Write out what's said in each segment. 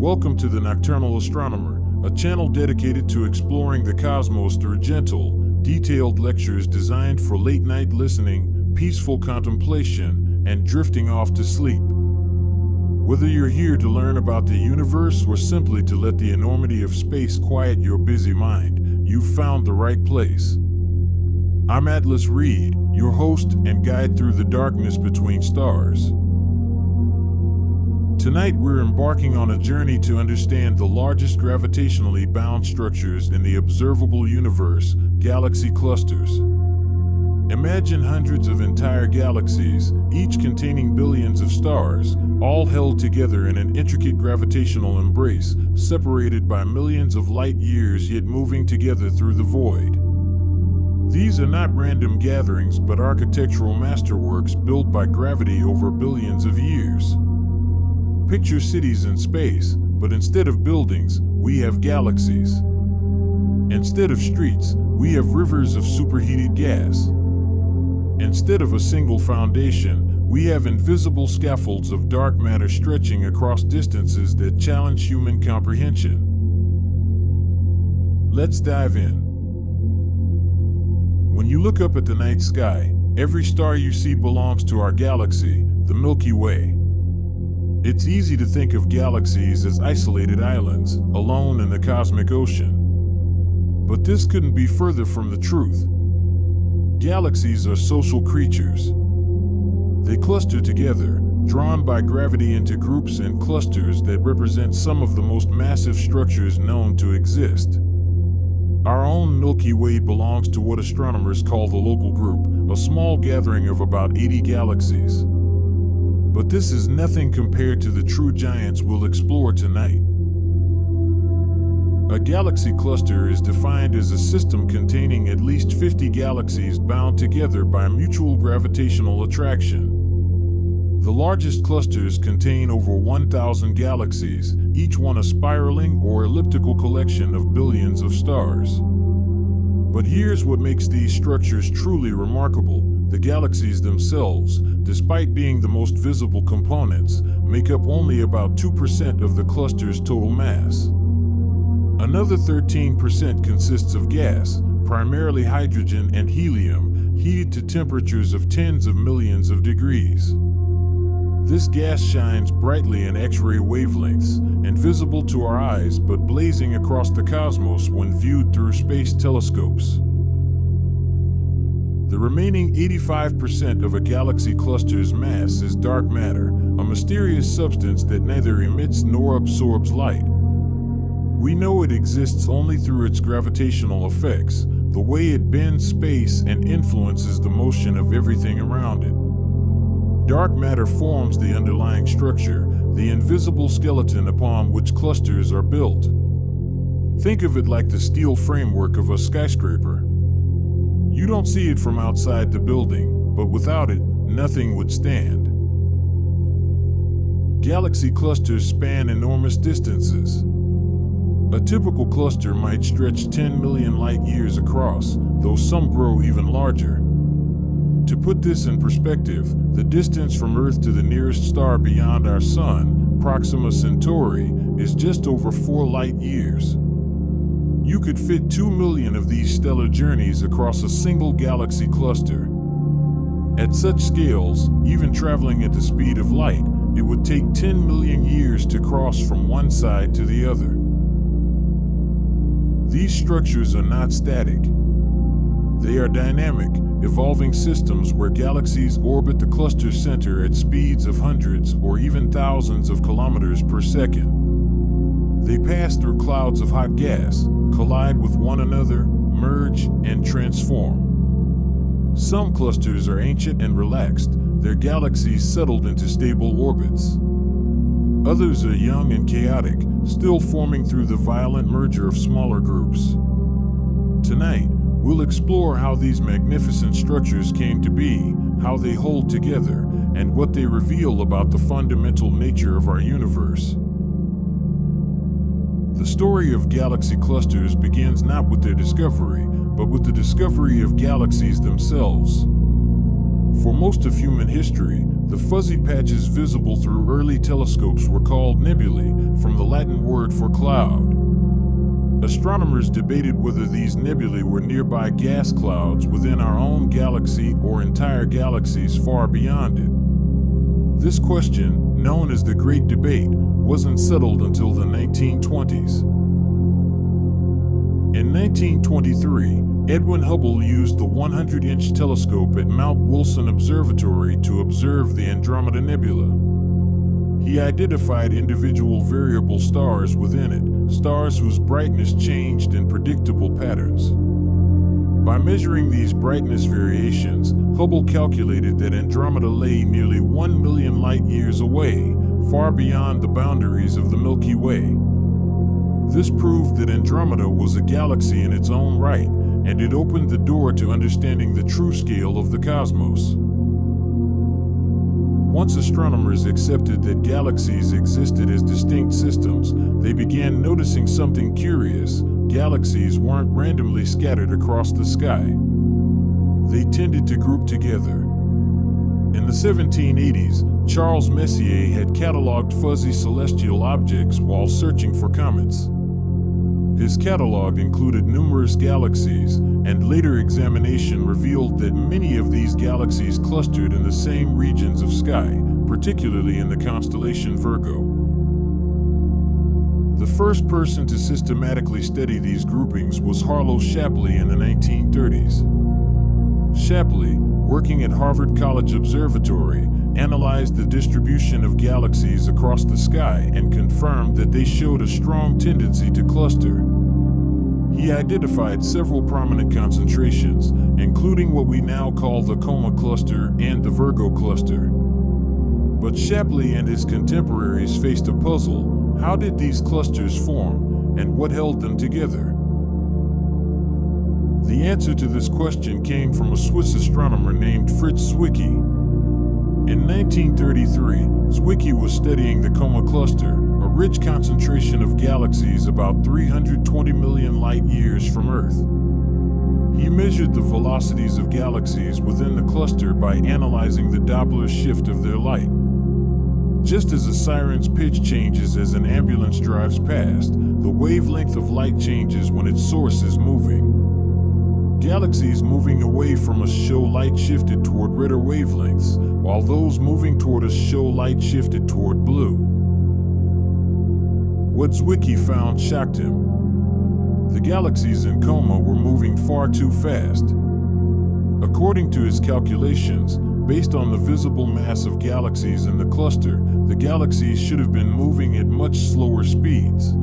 Welcome to the Nocturnal Astronomer, a channel dedicated to exploring the cosmos through gentle, detailed lectures designed for late-night listening, peaceful contemplation, and drifting off to sleep. Whether you're here to learn about the universe or simply to let the enormity of space quiet your busy mind, you've found the right place. I'm Atlas Reed, your host and guide through the darkness between stars. Tonight we're embarking on a journey to understand the largest gravitationally bound structures in the observable universe, galaxy clusters. Imagine hundreds of entire galaxies, each containing billions of stars, all held together in an intricate gravitational embrace, separated by millions of light years yet moving together through the void. These are not random gatherings but architectural masterworks built by gravity over billions of years. Picture cities in space, but instead of buildings, we have galaxies. Instead of streets, we have rivers of superheated gas. Instead of a single foundation, we have invisible scaffolds of dark matter stretching across distances that challenge human comprehension. Let's dive in. When you look up at the night sky, every star you see belongs to our galaxy, the Milky Way. It's easy to think of galaxies as isolated islands, alone in the cosmic ocean. But this couldn't be further from the truth. Galaxies are social creatures. They cluster together, drawn by gravity into groups and clusters that represent some of the most massive structures known to exist. Our own Milky Way belongs to what astronomers call the Local Group, a small gathering of about 80 galaxies. But this is nothing compared to the true giants we'll explore tonight. A galaxy cluster is defined as a system containing at least 50 galaxies bound together by mutual gravitational attraction. The largest clusters contain over 1,000 galaxies, each one a spiraling or elliptical collection of billions of stars. But here's what makes these structures truly remarkable. The galaxies themselves, despite being the most visible components, make up only about 2% of the cluster's total mass. Another 13% consists of gas, primarily hydrogen and helium, heated to temperatures of tens of millions of degrees. This gas shines brightly in X-ray wavelengths, invisible to our eyes but blazing across the cosmos when viewed through space telescopes. The remaining 85% of a galaxy cluster's mass is dark matter, a mysterious substance that neither emits nor absorbs light. We know it exists only through its gravitational effects, the way it bends space and influences the motion of everything around it. Dark matter forms the underlying structure, the invisible skeleton upon which clusters are built. Think of it like the steel framework of a skyscraper. You don't see it from outside the building, but without it, nothing would stand. Galaxy clusters span enormous distances. A typical cluster might stretch 10 million light-years across, though some grow even larger. To put this in perspective, the distance from Earth to the nearest star beyond our Sun, Proxima Centauri, is just over 4 light-years. You could fit 2 million of these stellar journeys across a single galaxy cluster. At such scales, even traveling at the speed of light, it would take 10 million years to cross from one side to the other. These structures are not static. They are dynamic, evolving systems where galaxies orbit the cluster center at speeds of hundreds or even thousands of kilometers per second. They pass through clouds of hot gas, collide with one another, merge, and transform. Some clusters are ancient and relaxed, their galaxies settled into stable orbits. Others are young and chaotic, still forming through the violent merger of smaller groups. Tonight, we'll explore how these magnificent structures came to be, how they hold together, and what they reveal about the fundamental nature of our universe. The story of galaxy clusters begins not with their discovery, but with the discovery of galaxies themselves. For most of human history, The fuzzy patches visible through early telescopes were called nebulae, from the Latin word for cloud. Astronomers debated whether these nebulae were nearby gas clouds within our own galaxy or entire galaxies far beyond it. This question, known as the Great Debate, wasn't settled until the 1920s. In 1923, Edwin Hubble used the 100-inch telescope at Mount Wilson Observatory to observe the Andromeda Nebula. He identified individual variable stars within it, stars whose brightness changed in predictable patterns. By measuring these brightness variations, Hubble calculated that Andromeda lay nearly 1 million light-years away, far beyond the boundaries of the Milky Way. This proved that Andromeda was a galaxy in its own right, and it opened the door to understanding the true scale of the cosmos. Once astronomers accepted that galaxies existed as distinct systems, they began noticing something curious. Galaxies weren't randomly scattered across the sky. They tended to group together. In the 1780s, Charles Messier had cataloged fuzzy celestial objects while searching for comets. His catalog included numerous galaxies, and later examination revealed that many of these galaxies clustered in the same regions of sky, particularly in the constellation Virgo. The first person to systematically study these groupings was Harlow Shapley in the 1930s. Shapley, working at Harvard College Observatory, analyzed the distribution of galaxies across the sky and confirmed that they showed a strong tendency to cluster. He identified several prominent concentrations, including what we now call the Coma cluster and the Virgo cluster. But Shapley and his contemporaries faced a puzzle. How did these clusters form, and what held them together? The answer to this question came from a Swiss astronomer named Fritz Zwicky. In 1933, Zwicky was studying the Coma cluster, a rich concentration of galaxies about 320 million light-years from Earth. He measured the velocities of galaxies within the cluster by analyzing the Doppler shift of their light. Just as a siren's pitch changes as an ambulance drives past, the wavelength of light changes when its source is moving. Galaxies moving away from us show light shifted toward redder wavelengths, while those moving toward us show light shifted toward blue. What Zwicky found shocked him. The galaxies in Coma were moving far too fast. According to his calculations, based on the visible mass of galaxies in the cluster, the galaxies should have been moving at much slower speeds.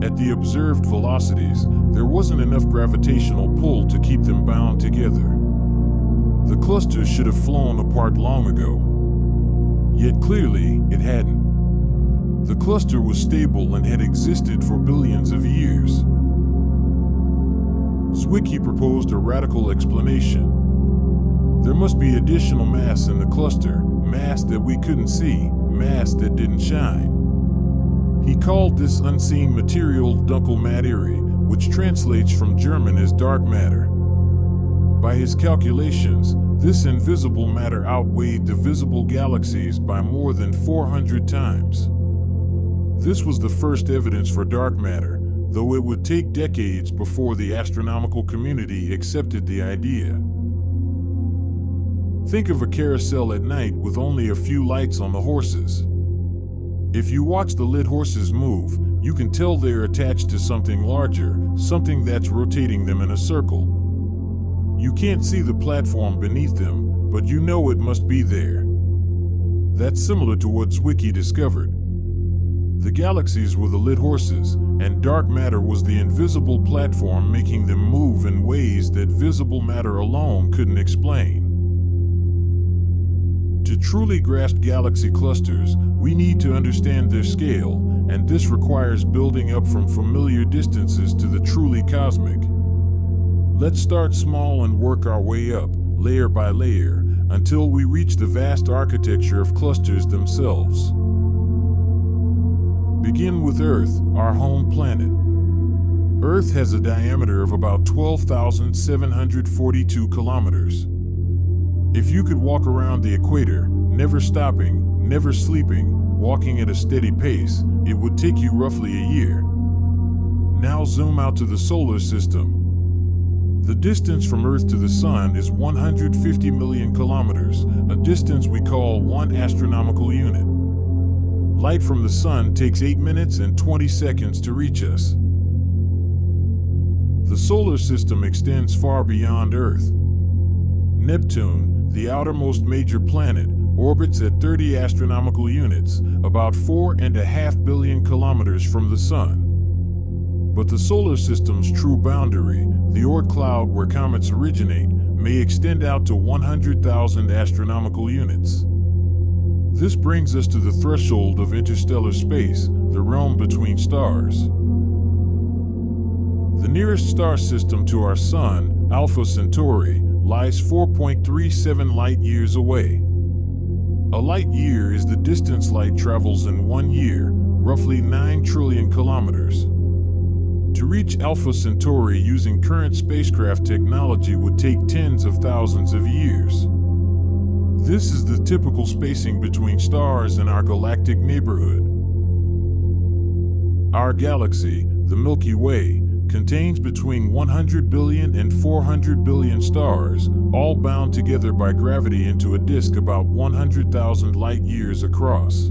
At the observed velocities, there wasn't enough gravitational pull to keep them bound together. The clusters should have flown apart long ago. Yet clearly, it hadn't. The cluster was stable and had existed for billions of years. Zwicky proposed a radical explanation. There must be additional mass in the cluster, mass that we couldn't see, mass that didn't shine. He called this unseen material Dunkel Materie, which translates from German as dark matter. By his calculations, this invisible matter outweighed the visible galaxies by more than 400 times. This was the first evidence for dark matter, though it would take decades before the astronomical community accepted the idea. Think of a carousel at night with only a few lights on the horses. If you watch the lit horses move, you can tell they're attached to something larger, something that's rotating them in a circle. You can't see the platform beneath them, but you know it must be there. That's similar to what Zwicky discovered. The galaxies were the lit horses, and dark matter was the invisible platform making them move in ways that visible matter alone couldn't explain. To truly grasp galaxy clusters, we need to understand their scale, and this requires building up from familiar distances to the truly cosmic. Let's start small and work our way up, layer by layer, until we reach the vast architecture of clusters themselves. Begin with Earth, our home planet. Earth has a diameter of about 12,742 kilometers. If you could walk around the equator, never stopping, never sleeping, walking at a steady pace, it would take you roughly a year. Now zoom out to the solar system. The distance from Earth to the Sun is 150 million kilometers, a distance we call 1 astronomical unit. Light from the Sun takes 8 minutes and 20 seconds to reach us. The solar system extends far beyond Earth. Neptune, the outermost major planet, orbits at 30 astronomical units, about 4.5 billion kilometers from the Sun. But the solar system's true boundary, the Oort cloud where comets originate, may extend out to 100,000 astronomical units. This brings us to the threshold of interstellar space, the realm between stars. The nearest star system to our Sun, Alpha Centauri, lies 4.37 light-years away. A light-year is the distance light travels in 1 year, roughly 9 trillion kilometers. To reach Alpha Centauri using current spacecraft technology would take tens of thousands of years. This is the typical spacing between stars in our galactic neighborhood. Our galaxy, the Milky Way, contains between 100 billion and 400 billion stars, all bound together by gravity into a disk about 100,000 light-years across.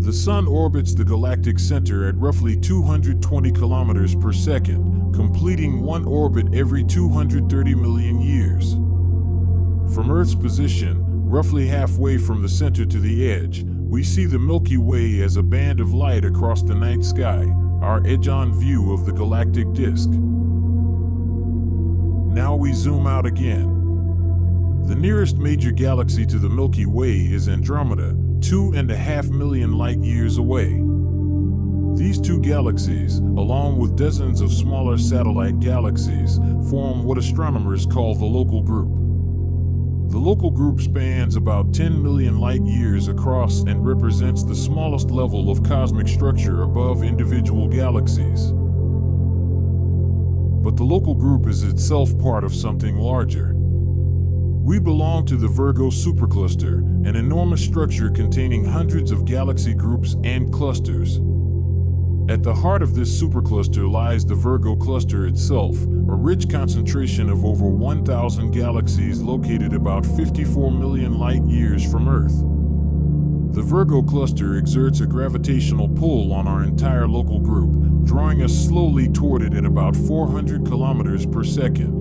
The Sun orbits the galactic center at roughly 220 kilometers per second, completing one orbit every 230 million years. From Earth's position, roughly halfway from the center to the edge, we see the Milky Way as a band of light across the night sky, our edge-on view of the galactic disk. Now we zoom out again. The nearest major galaxy to the Milky Way is Andromeda, 2.5 million light-years away. These two galaxies, along with dozens of smaller satellite galaxies, form what astronomers call the Local Group. The Local Group spans about 10 million light-years across and represents the smallest level of cosmic structure above individual galaxies. But the Local Group is itself part of something larger. We belong to the Virgo supercluster, an enormous structure containing hundreds of galaxy groups and clusters. At the heart of this supercluster lies the Virgo cluster itself, a rich concentration of over 1,000 galaxies located about 54 million light-years from Earth. The Virgo cluster exerts a gravitational pull on our entire Local Group, drawing us slowly toward it at about 400 kilometers per second.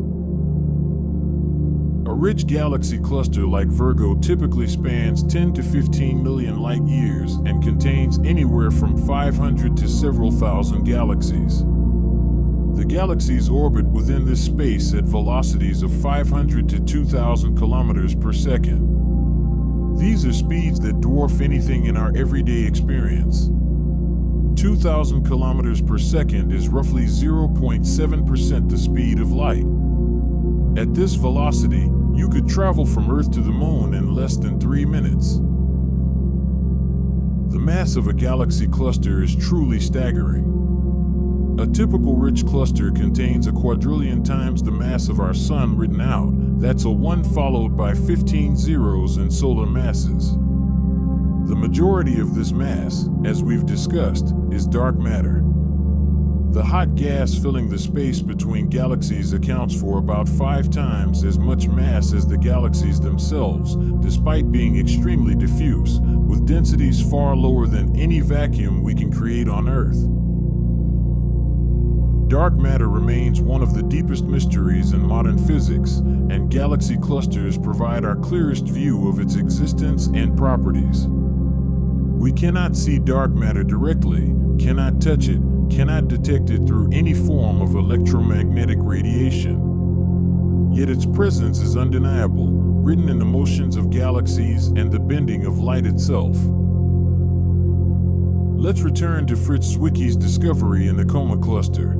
A rich galaxy cluster like Virgo typically spans 10 to 15 million light-years and contains anywhere from 500 to several thousand galaxies. The galaxies orbit within this space at velocities of 500 to 2,000 kilometers per second. These are speeds that dwarf anything in our everyday experience. 2,000 kilometers per second is roughly 0.7% the speed of light. At this velocity, you could travel from Earth to the Moon in less than 3 minutes. The mass of a galaxy cluster is truly staggering. A typical rich cluster contains a quadrillion times the mass of our Sun written out. That's a 1 followed by 15 zeros in solar masses. The majority of this mass, as we've discussed, is dark matter. The hot gas filling the space between galaxies accounts for about 5 times as much mass as the galaxies themselves, despite being extremely diffuse, with densities far lower than any vacuum we can create on Earth. Dark matter remains one of the deepest mysteries in modern physics, and galaxy clusters provide our clearest view of its existence and properties. We cannot see dark matter directly, cannot touch it, cannot detect it through any form of electromagnetic radiation. Yet its presence is undeniable, written in the motions of galaxies and the bending of light itself. Let's return to Fritz Zwicky's discovery in the Coma cluster.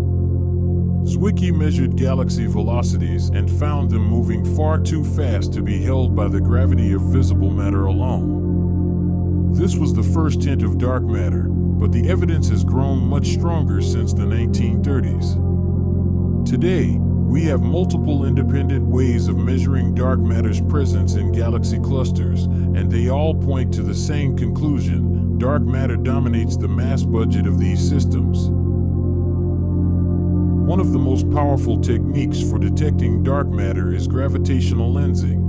Zwicky measured galaxy velocities and found them moving far too fast to be held by the gravity of visible matter alone. This was the first hint of dark matter, but the evidence has grown much stronger since the 1930s. Today, We have multiple independent ways of measuring dark matter's presence in galaxy clusters, and they all point to the same conclusion: dark matter dominates the mass budget of these systems. One of the most powerful techniques for detecting dark matter is gravitational lensing.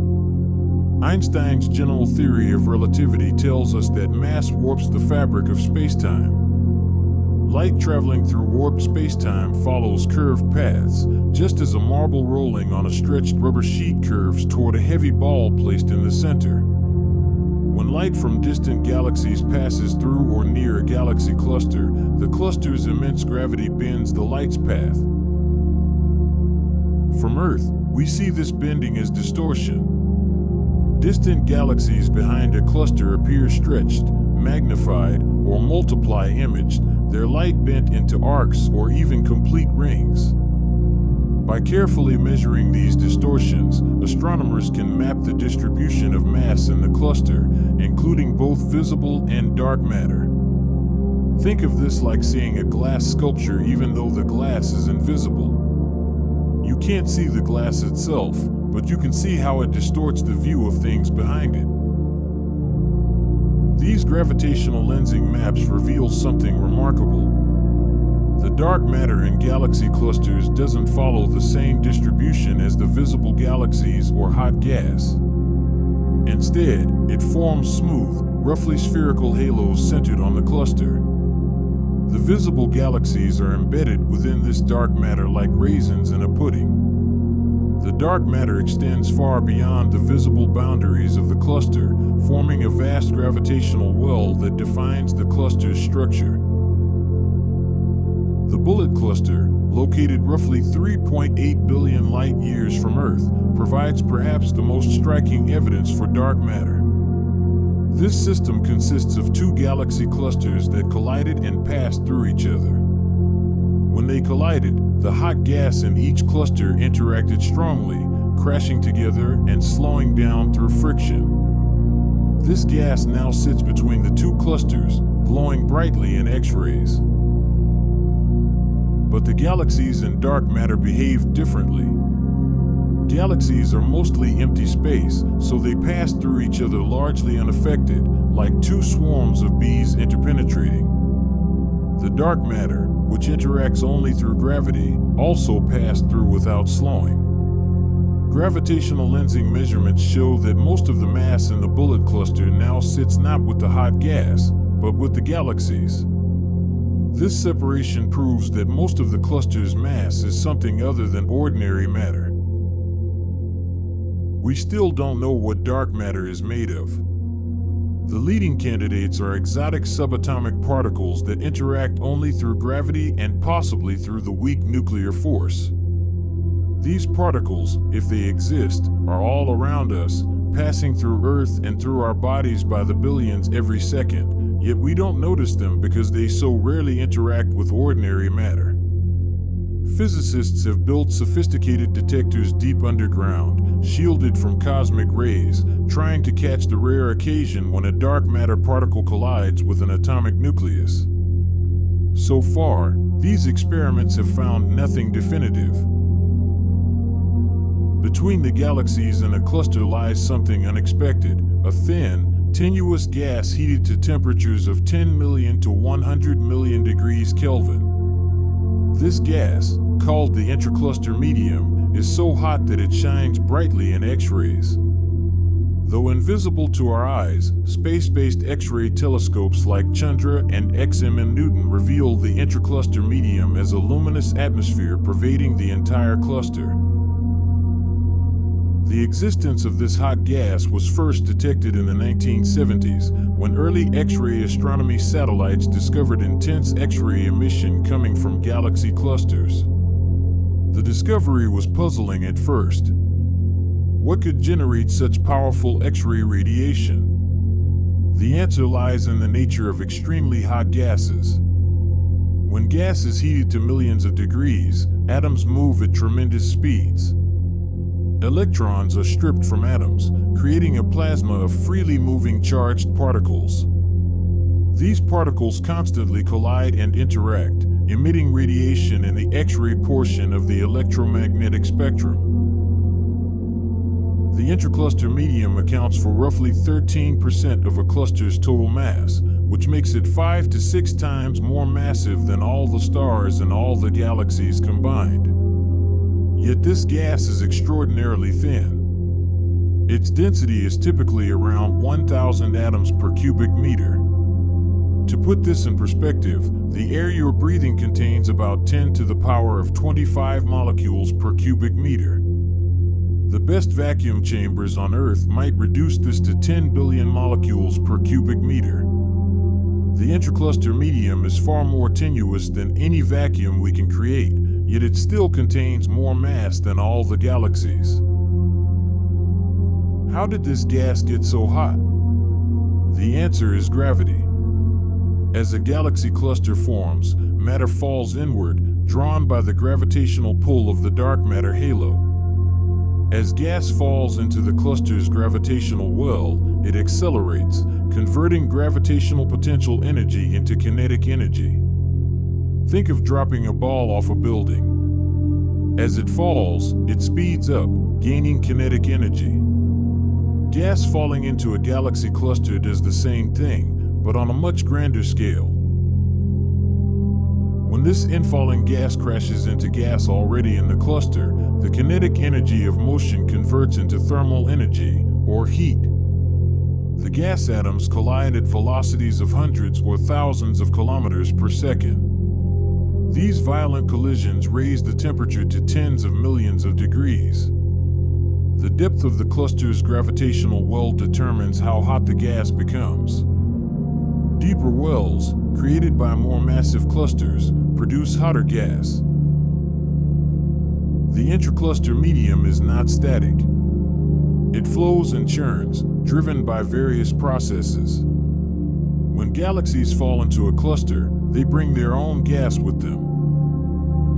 Einstein's general theory of relativity tells us that mass warps the fabric of spacetime. Light traveling through warped spacetime follows curved paths, just as a marble rolling on a stretched rubber sheet curves toward a heavy ball placed in the center. When light from distant galaxies passes through or near a galaxy cluster, the cluster's immense gravity bends the light's path. From Earth, we see this bending as distortion. Distant galaxies behind a cluster appear stretched, magnified, or multiply-imaged, their light bent into arcs or even complete rings. By carefully measuring these distortions, astronomers can map the distribution of mass in the cluster, including both visible and dark matter. Think of this like seeing a glass sculpture even though the glass is invisible. You can't see the glass itself, but you can see how it distorts the view of things behind it. These gravitational lensing maps reveal something remarkable. The dark matter in galaxy clusters doesn't follow the same distribution as the visible galaxies or hot gas. Instead, it forms smooth, roughly spherical halos centered on the cluster. The visible galaxies are embedded within this dark matter like raisins in a pudding. The dark matter extends far beyond the visible boundaries of the cluster, forming a vast gravitational well that defines the cluster's structure. The Bullet Cluster, located roughly 3.8 billion light-years from Earth, provides perhaps the most striking evidence for dark matter. This system consists of two galaxy clusters that collided and passed through each other. When they collided, the hot gas in each cluster interacted strongly, crashing together and slowing down through friction. This gas now sits between the two clusters, glowing brightly in X-rays. But the galaxies and dark matter behave differently. Galaxies are mostly empty space, so they pass through each other largely unaffected, like two swarms of bees interpenetrating. The dark matter, which interacts only through gravity, also pass through without slowing. Gravitational lensing measurements show that most of the mass in the Bullet Cluster now sits not with the hot gas, but with the galaxies. This separation proves that most of the cluster's mass is something other than ordinary matter. We still don't know what dark matter is made of. The leading candidates are exotic subatomic particles that interact only through gravity and possibly through the weak nuclear force. These particles, if they exist, are all around us, passing through Earth and through our bodies by the billions every second, yet we don't notice them because they so rarely interact with ordinary matter. Physicists have built sophisticated detectors deep underground, shielded from cosmic rays, trying to catch the rare occasion when a dark matter particle collides with an atomic nucleus. So far, these experiments have found nothing definitive. Between the galaxies and a cluster lies something unexpected, a thin, tenuous gas heated to temperatures of 10 million to 100 million degrees Kelvin. This gas, called the intracluster medium, is so hot that it shines brightly in X-rays. Though invisible to our eyes, space-based X-ray telescopes like Chandra and XMM Newton reveal the intracluster medium as a luminous atmosphere pervading the entire cluster. The existence of this hot gas was first detected in the 1970s, when early X-ray astronomy satellites discovered intense X-ray emission coming from galaxy clusters. The discovery was puzzling at first. What could generate such powerful X-ray radiation? The answer lies in the nature of extremely hot gases. When gas is heated to millions of degrees, atoms move at tremendous speeds. Electrons are stripped from atoms, creating a plasma of freely moving charged particles. These particles constantly collide and interact, emitting radiation in the X-ray portion of the electromagnetic spectrum. The intercluster medium accounts for roughly 13% of a cluster's total mass, which makes it 5 to 6 times more massive than all the stars in all the galaxies combined. Yet this gas is extraordinarily thin. Its density is typically around 1,000 atoms per cubic meter. To put this in perspective, the air you're breathing contains about 10 to the power of 25 molecules per cubic meter. The best vacuum chambers on Earth might reduce this to 10 billion molecules per cubic meter. The intercluster medium is far more tenuous than any vacuum we can create, yet it still contains more mass than all the galaxies. How did this gas get so hot? The answer is gravity. As a galaxy cluster forms, matter falls inward, drawn by the gravitational pull of the dark matter halo. As gas falls into the cluster's gravitational well, it accelerates, converting gravitational potential energy into kinetic energy. Think of dropping a ball off a building. As it falls, it speeds up, gaining kinetic energy. Gas falling into a galaxy cluster does the same thing, but on a much grander scale. When this infalling gas crashes into gas already in the cluster, the kinetic energy of motion converts into thermal energy, or heat. The gas atoms collide at velocities of hundreds or thousands of kilometers per second. These violent collisions raise the temperature to tens of millions of degrees. The depth of the cluster's gravitational well determines how hot the gas becomes. Deeper wells, created by more massive clusters, produce hotter gas. The intercluster medium is not static. It flows and churns, driven by various processes. When galaxies fall into a cluster, they bring their own gas with them.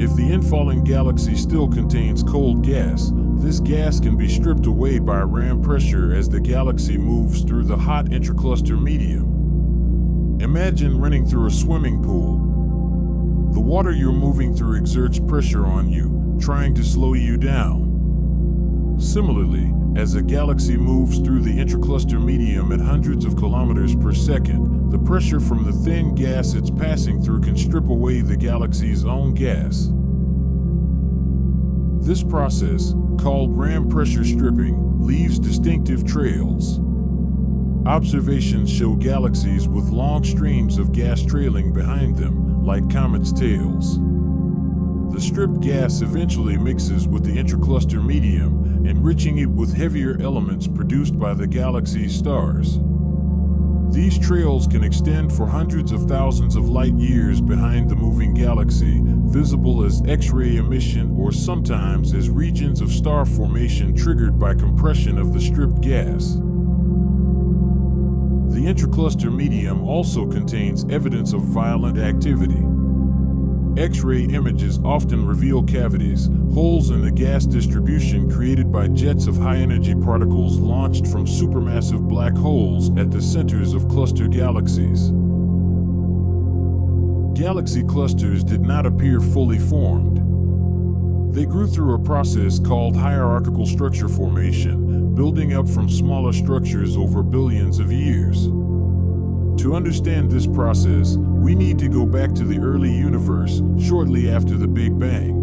If the infalling galaxy still contains cold gas, this gas can be stripped away by ram pressure as the galaxy moves through the hot intercluster medium. Imagine running through a swimming pool. The water you're moving through exerts pressure on you, trying to slow you down. Similarly, as a galaxy moves through the intercluster medium at hundreds of kilometers per second, the pressure from the thin gas it's passing through can strip away the galaxy's own gas. This process, called ram pressure stripping, leaves distinctive trails. Observations show galaxies with long streams of gas trailing behind them, like comets' tails. The stripped gas eventually mixes with the intercluster medium, enriching it with heavier elements produced by the galaxy's stars. These trails can extend for hundreds of thousands of light years behind the moving galaxy, visible as X-ray emission or sometimes as regions of star formation triggered by compression of the stripped gas. The intercluster medium also contains evidence of violent activity. X-ray images often reveal cavities, holes in the gas distribution created by jets of high-energy particles launched from supermassive black holes at the centers of cluster galaxies. Galaxy clusters did not appear fully formed. They grew through a process called hierarchical structure formation, building up from smaller structures over billions of years. To understand this process, we need to go back to the early universe, shortly after the Big Bang.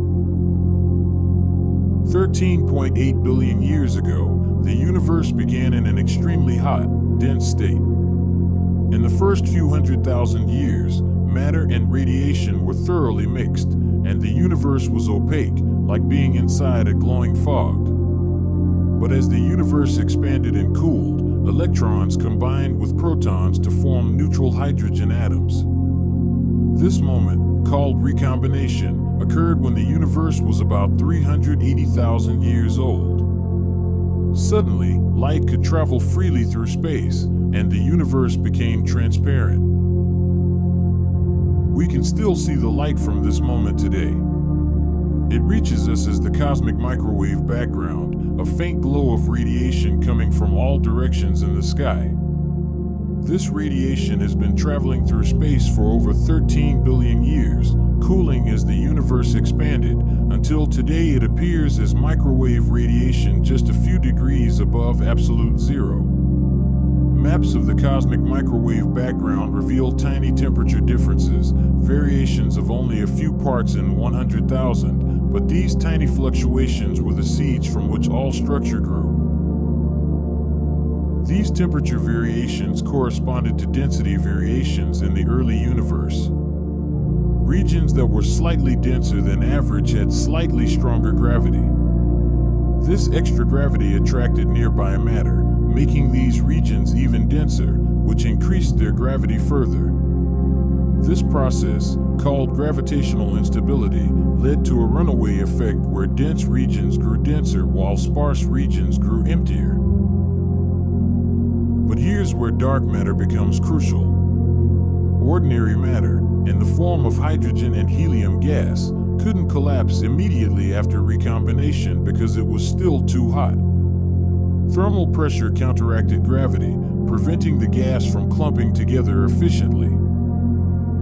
13.8 billion years ago, the universe began in an extremely hot, dense state. In the first few 100,000 years, matter and radiation were thoroughly mixed, and the universe was opaque, like being inside a glowing fog. But as the universe expanded and cooled, electrons combined with protons to form neutral hydrogen atoms. This moment, called recombination, occurred when the universe was about 380,000 years old. Suddenly, light could travel freely through space, and the universe became transparent. We can still see the light from this moment today. It reaches us as the cosmic microwave background, a faint glow of radiation coming from all directions in the sky. This radiation has been traveling through space for over 13 billion years, cooling as the universe expanded, until today it appears as microwave radiation just a few degrees above absolute zero. Maps of the cosmic microwave background reveal tiny temperature differences, variations of only a few parts in 100,000, but these tiny fluctuations were the seeds from which all structure grew. These temperature variations corresponded to density variations in the early universe. Regions that were slightly denser than average had slightly stronger gravity. This extra gravity attracted nearby matter, making these regions even denser, which increased their gravity further. This process, called gravitational instability, led to a runaway effect where dense regions grew denser while sparse regions grew emptier. But here's where dark matter becomes crucial. Ordinary matter, in the form of hydrogen and helium gas, couldn't collapse immediately after recombination because it was still too hot. Thermal pressure counteracted gravity, preventing the gas from clumping together efficiently.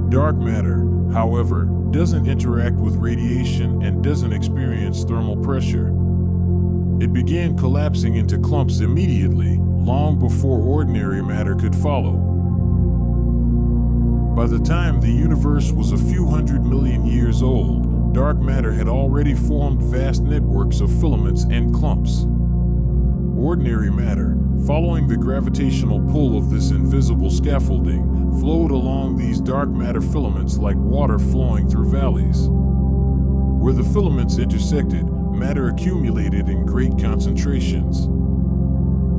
Dark matter, however, doesn't interact with radiation and doesn't experience thermal pressure. It began collapsing into clumps immediately, long before ordinary matter could follow. By the time the universe was a few 100 million years old, dark matter had already formed vast networks of filaments and clumps. Ordinary matter, following the gravitational pull of this invisible scaffolding, flowed along these dark matter filaments like water flowing through valleys. Where the filaments intersected, matter accumulated in great concentrations.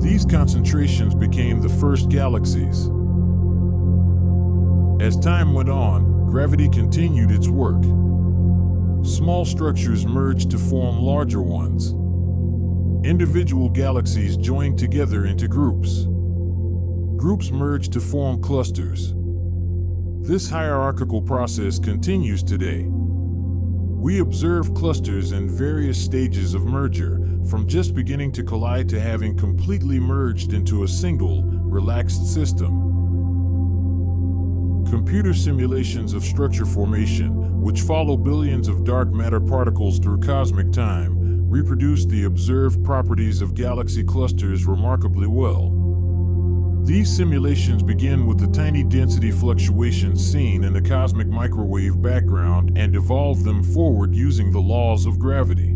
These concentrations became the first galaxies. As time went on, gravity continued its work. Small structures merged to form larger ones. Individual galaxies joined together into groups. Groups merged to form clusters. This hierarchical process continues today. We observe clusters in various stages of merger, from just beginning to collide to having completely merged into a single, relaxed system. Computer simulations of structure formation, which follow billions of dark matter particles through cosmic time, reproduce the observed properties of galaxy clusters remarkably well. These simulations begin with the tiny density fluctuations seen in the cosmic microwave background and evolve them forward using the laws of gravity.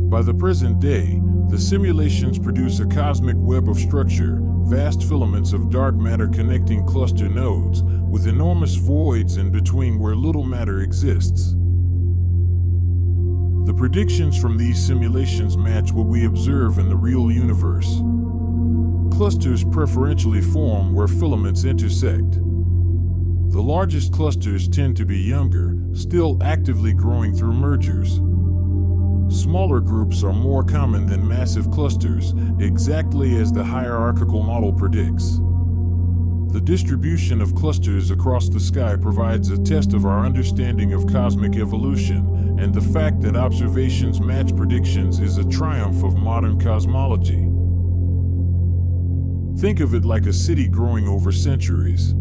By the present day, the simulations produce a cosmic web of structure, vast filaments of dark matter connecting cluster nodes, with enormous voids in between where little matter exists. The predictions from these simulations match what we observe in the real universe. Clusters preferentially form where filaments intersect. The largest clusters tend to be younger, still actively growing through mergers. Smaller groups are more common than massive clusters, exactly as the hierarchical model predicts. The distribution of clusters across the sky provides a test of our understanding of cosmic evolution, and the fact that observations match predictions is a triumph of modern cosmology. Think of it like a city growing over centuries.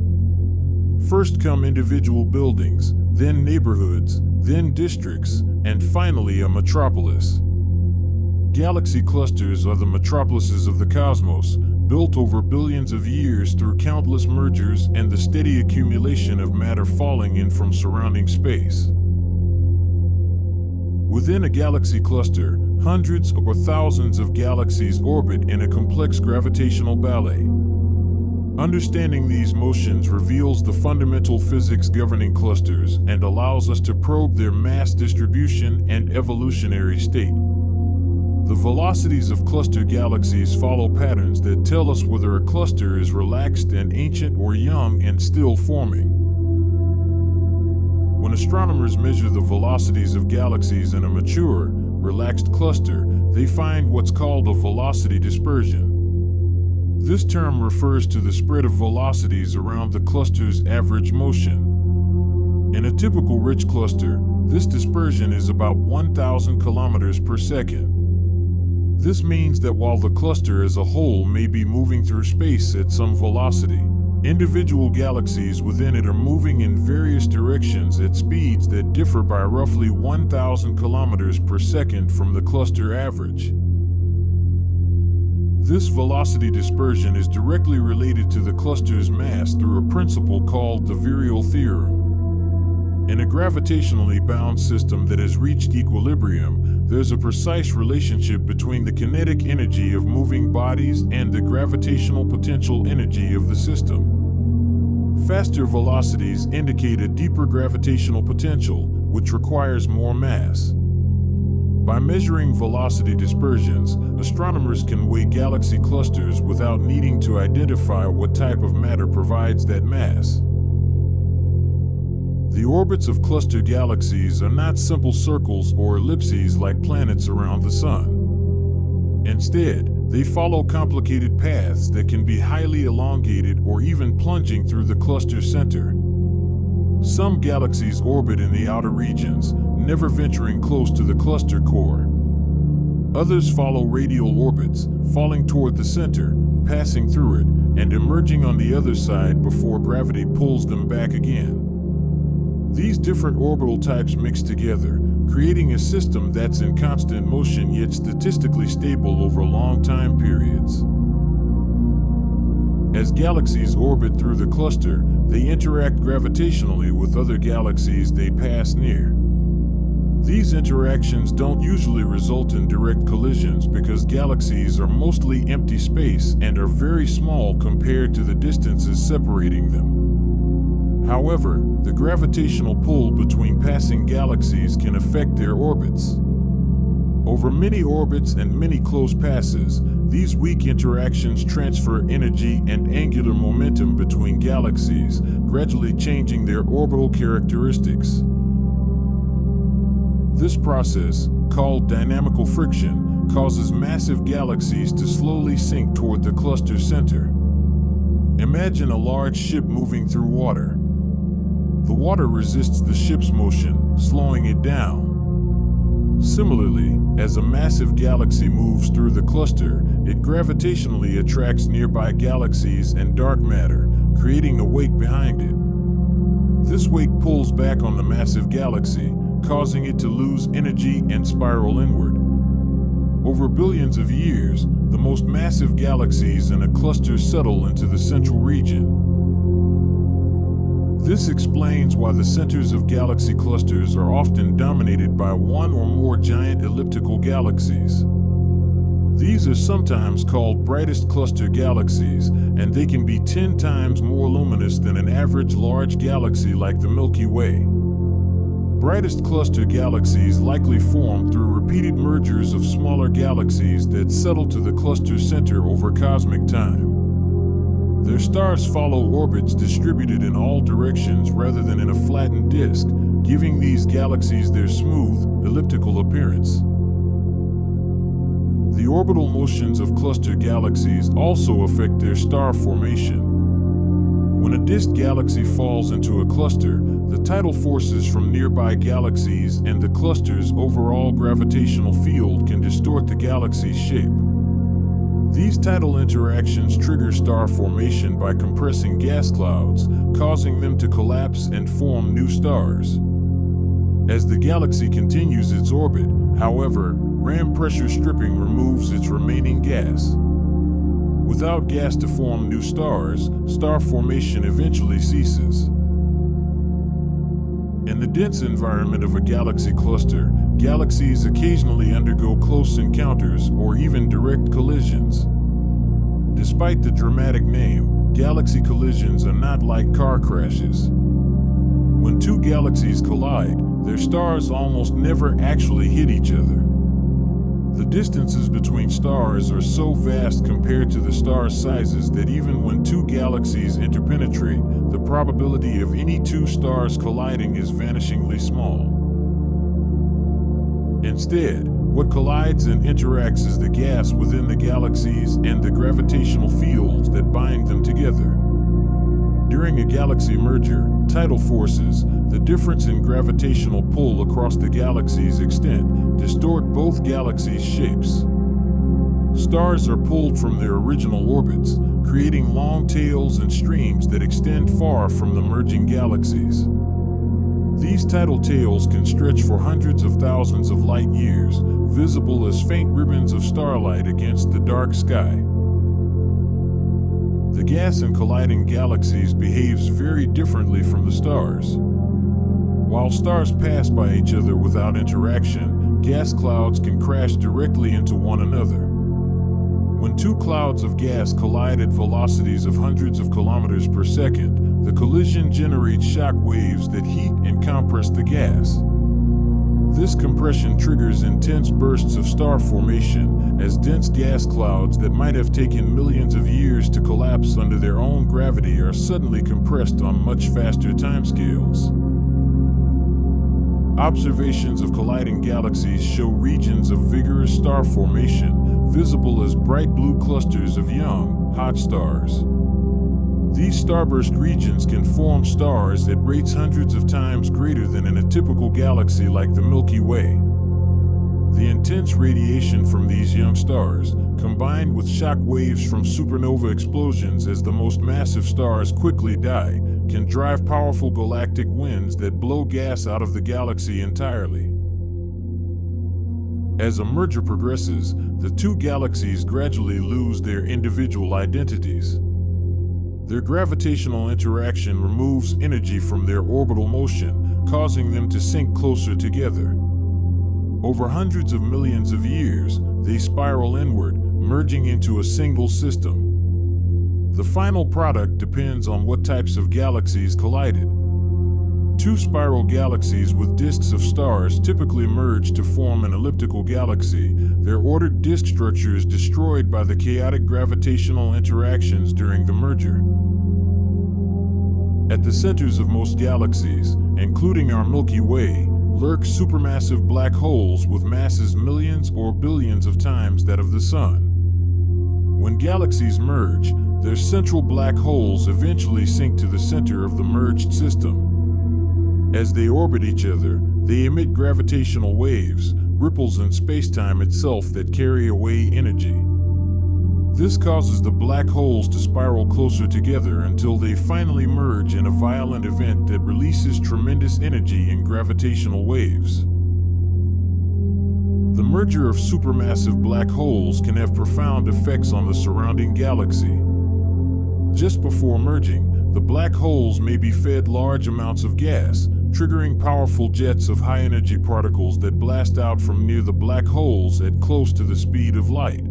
First come individual buildings, then neighborhoods, then districts, and finally a metropolis. Galaxy clusters are the metropolises of the cosmos, built over billions of years through countless mergers and the steady accumulation of matter falling in from surrounding space. Within a galaxy cluster, hundreds or thousands of galaxies orbit in a complex gravitational ballet. Understanding these motions reveals the fundamental physics governing clusters and allows us to probe their mass distribution and evolutionary state. The velocities of cluster galaxies follow patterns that tell us whether a cluster is relaxed and ancient or young and still forming. When astronomers measure the velocities of galaxies in a mature, relaxed cluster, they find what's called a velocity dispersion. This term refers to the spread of velocities around the cluster's average motion. In a typical rich cluster, this dispersion is about 1,000 kilometers per second. This means that while the cluster as a whole may be moving through space at some velocity, Individual galaxies within it are moving in various directions at speeds that differ by roughly 1,000 kilometers per second from the cluster average. This velocity dispersion is directly related to the cluster's mass through a principle called the virial theorem. In a gravitationally bound system that has reached equilibrium, there's a precise relationship between the kinetic energy of moving bodies and the gravitational potential energy of the system. Faster velocities indicate a deeper gravitational potential, which requires more mass. By measuring velocity dispersions, astronomers can weigh galaxy clusters without needing to identify what type of matter provides that mass. The orbits of cluster galaxies are not simple circles or ellipses like planets around the Sun. Instead, they follow complicated paths that can be highly elongated or even plunging through the cluster center. Some galaxies orbit in the outer regions, never venturing close to the cluster core. Others follow radial orbits, falling toward the center, passing through it, and emerging on the other side before gravity pulls them back again. These different orbital types mix together, creating a system that's in constant motion yet statistically stable over long time periods. As galaxies orbit through the cluster, they interact gravitationally with other galaxies they pass near. These interactions don't usually result in direct collisions because galaxies are mostly empty space and are very small compared to the distances separating them. However, the gravitational pull between passing galaxies can affect their orbits. Over many orbits and many close passes, these weak interactions transfer energy and angular momentum between galaxies, gradually changing their orbital characteristics. This process, called dynamical friction, causes massive galaxies to slowly sink toward the cluster center. Imagine a large ship moving through water. The water resists the ship's motion, slowing it down. Similarly, as a massive galaxy moves through the cluster, it gravitationally attracts nearby galaxies and dark matter, creating a wake behind it. This wake pulls back on the massive galaxy, causing it to lose energy and spiral inward. Over billions of years, the most massive galaxies in a cluster settle into the central region. This explains why the centers of galaxy clusters are often dominated by one or more giant elliptical galaxies. These are sometimes called brightest cluster galaxies, and they can be 10 times more luminous than an average large galaxy like the Milky Way. Brightest cluster galaxies likely form through repeated mergers of smaller galaxies that settle to the cluster center over cosmic time. Their stars follow orbits distributed in all directions rather than in a flattened disk, giving these galaxies their smooth, elliptical appearance. The orbital motions of cluster galaxies also affect their star formation. When a disk galaxy falls into a cluster, the tidal forces from nearby galaxies and the cluster's overall gravitational field can distort the galaxy's shape. These tidal interactions trigger star formation by compressing gas clouds, causing them to collapse and form new stars. As the galaxy continues its orbit, however, ram pressure stripping removes its remaining gas. Without gas to form new stars, star formation eventually ceases. In the dense environment of a galaxy cluster, galaxies occasionally undergo close encounters or even direct collisions. Despite the dramatic name, galaxy collisions are not like car crashes. When two galaxies collide, their stars almost never actually hit each other. The distances between stars are so vast compared to the star sizes that even when two galaxies interpenetrate, the probability of any two stars colliding is vanishingly small. Instead, what collides and interacts is the gas within the galaxies and the gravitational fields that bind them together. During a galaxy merger, tidal forces, the difference in gravitational pull across the galaxy's extent, distort both galaxies' shapes. Stars are pulled from their original orbits, creating long tails and streams that extend far from the merging galaxies. These tidal tails can stretch for hundreds of thousands of light years, visible as faint ribbons of starlight against the dark sky. The gas in colliding galaxies behaves very differently from the stars. While stars pass by each other without interaction, gas clouds can crash directly into one another. When two clouds of gas collide at velocities of hundreds of kilometers per second, the collision generates shock waves that heat and compress the gas. This compression triggers intense bursts of star formation, as dense gas clouds that might have taken millions of years to collapse under their own gravity are suddenly compressed on much faster timescales. Observations of colliding galaxies show regions of vigorous star formation, visible as bright blue clusters of young, hot stars. These starburst regions can form stars at rates hundreds of times greater than in a typical galaxy like the Milky Way. The intense radiation from these young stars, combined with shock waves from supernova explosions as the most massive stars quickly die, can drive powerful galactic winds that blow gas out of the galaxy entirely. As a merger progresses, the two galaxies gradually lose their individual identities. Their gravitational interaction removes energy from their orbital motion, causing them to sink closer together. Over hundreds of millions of years, they spiral inward, merging into a single system. The final product depends on what types of galaxies collided. Two spiral galaxies with disks of stars typically merge to form an elliptical galaxy, their ordered disk structures destroyed by the chaotic gravitational interactions during the merger. At the centers of most galaxies, including our Milky Way, lurk supermassive black holes with masses millions or billions of times that of the Sun. When galaxies merge, their central black holes eventually sink to the center of the merged system. As they orbit each other, they emit gravitational waves, ripples in spacetime itself that carry away energy. This causes the black holes to spiral closer together until they finally merge in a violent event that releases tremendous energy in gravitational waves. The merger of supermassive black holes can have profound effects on the surrounding galaxy. Just before merging, the black holes may be fed large amounts of gas, triggering powerful jets of high-energy particles that blast out from near the black holes at close to the speed of light.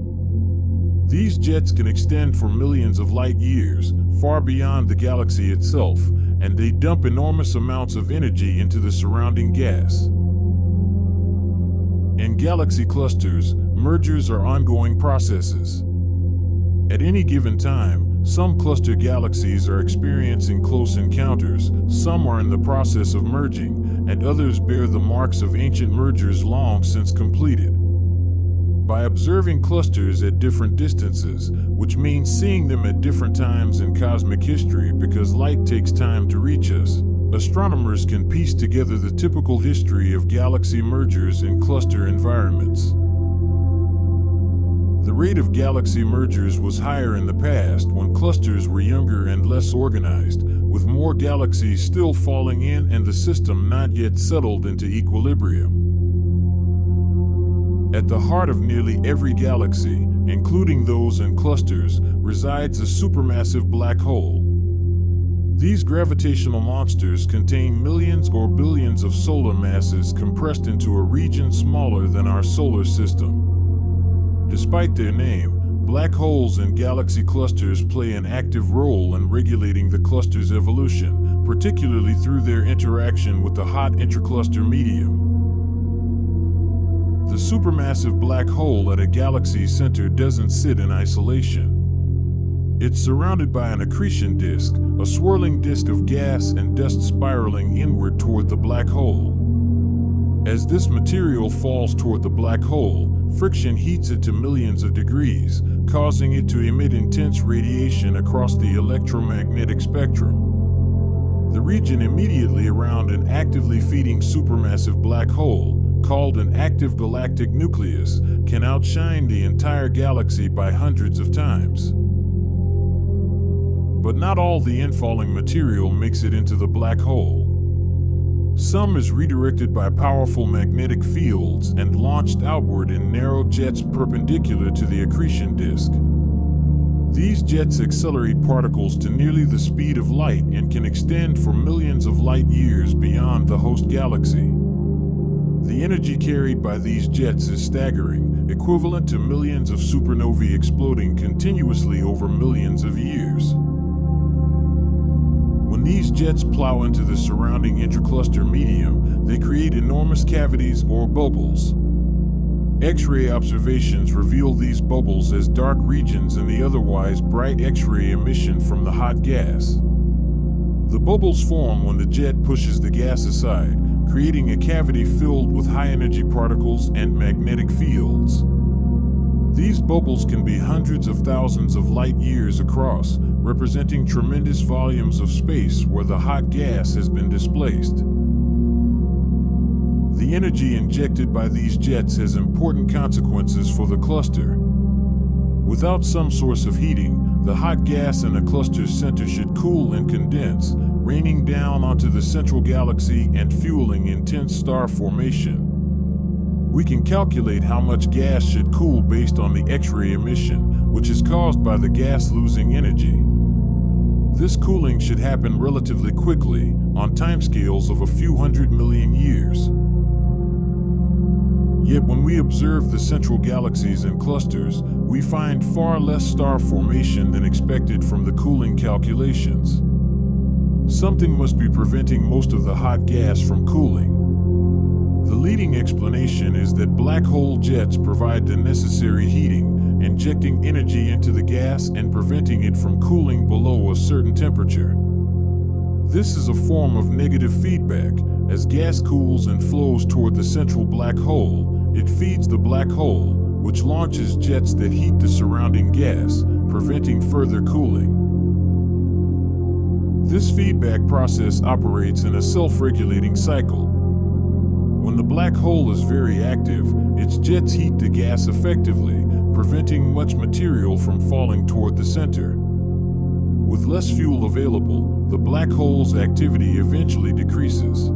These jets can extend for millions of light years, far beyond the galaxy itself, and they dump enormous amounts of energy into the surrounding gas. In galaxy clusters, mergers are ongoing processes. At any given time, some cluster galaxies are experiencing close encounters, some are in the process of merging, and others bear the marks of ancient mergers long since completed. By observing clusters at different distances, which means seeing them at different times in cosmic history because light takes time to reach us, astronomers can piece together the typical history of galaxy mergers in cluster environments. The rate of galaxy mergers was higher in the past when clusters were younger and less organized, with more galaxies still falling in and the system not yet settled into equilibrium. At the heart of nearly every galaxy, including those in clusters, resides a supermassive black hole. These gravitational monsters contain millions or billions of solar masses compressed into a region smaller than our solar system. Despite their name, black holes in galaxy clusters play an active role in regulating the cluster's evolution, particularly through their interaction with the hot intercluster medium. The supermassive black hole at a galaxy's center doesn't sit in isolation. It's surrounded by an accretion disk, a swirling disk of gas and dust spiraling inward toward the black hole. As this material falls toward the black hole, friction heats it to millions of degrees, causing it to emit intense radiation across the electromagnetic spectrum. The region immediately around an actively feeding supermassive black hole, called an active galactic nucleus, can outshine the entire galaxy by hundreds of times. but not all the infalling material makes it into the black hole. Some is redirected by powerful magnetic fields and launched outward in narrow jets perpendicular to the accretion disk. These jets accelerate particles to nearly the speed of light and can extend for millions of light years beyond the host galaxy. The energy carried by these jets is staggering, equivalent to millions of supernovae exploding continuously over millions of years. When these jets plow into the surrounding intercluster medium, they create enormous cavities or bubbles. X-ray observations reveal these bubbles as dark regions in the otherwise bright X-ray emission from the hot gas. The bubbles form when the jet pushes the gas aside, creating a cavity filled with high-energy particles and magnetic fields. These bubbles can be hundreds of thousands of light years across, representing tremendous volumes of space where the hot gas has been displaced. The energy injected by these jets has important consequences for the cluster. Without some source of heating, the hot gas in a cluster's center should cool and condense, raining down onto the central galaxy and fueling intense star formation. We can calculate how much gas should cool based on the X-ray emission, which is caused by the gas losing energy. This cooling should happen relatively quickly, on timescales of a few 100 million years. Yet when we observe the central galaxies and clusters, we find far less star formation than expected from the cooling calculations. Something must be preventing most of the hot gas from cooling. The leading explanation is that black hole jets provide the necessary heating, injecting energy into the gas and preventing it from cooling below a certain temperature. This is a form of negative feedback. As gas cools and flows toward the central black hole, it feeds the black hole, which launches jets that heat the surrounding gas, preventing further cooling. This feedback process operates in a self-regulating cycle. When the black hole is very active, its jets heat the gas effectively, preventing much material from falling toward the center. With less fuel available, the black hole's activity eventually decreases.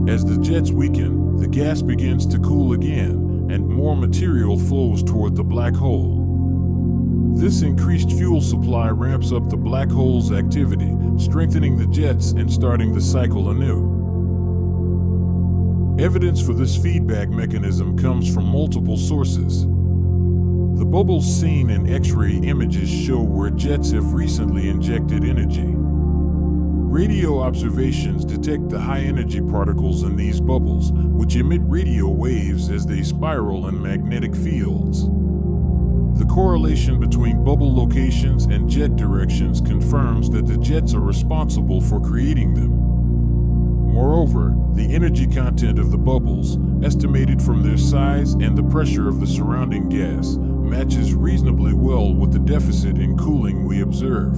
As the jets weaken, the gas begins to cool again, and more material flows toward the black hole. This increased fuel supply ramps up the black hole's activity, strengthening the jets and starting the cycle anew. Evidence for this feedback mechanism comes from multiple sources. The bubbles seen in X-ray images show where jets have recently injected energy. Radio observations detect the high-energy particles in these bubbles, which emit radio waves as they spiral in magnetic fields. The correlation between bubble locations and jet directions confirms that the jets are responsible for creating them. Moreover, the energy content of the bubbles, estimated from their size and the pressure of the surrounding gas, matches reasonably well with the deficit in cooling we observe.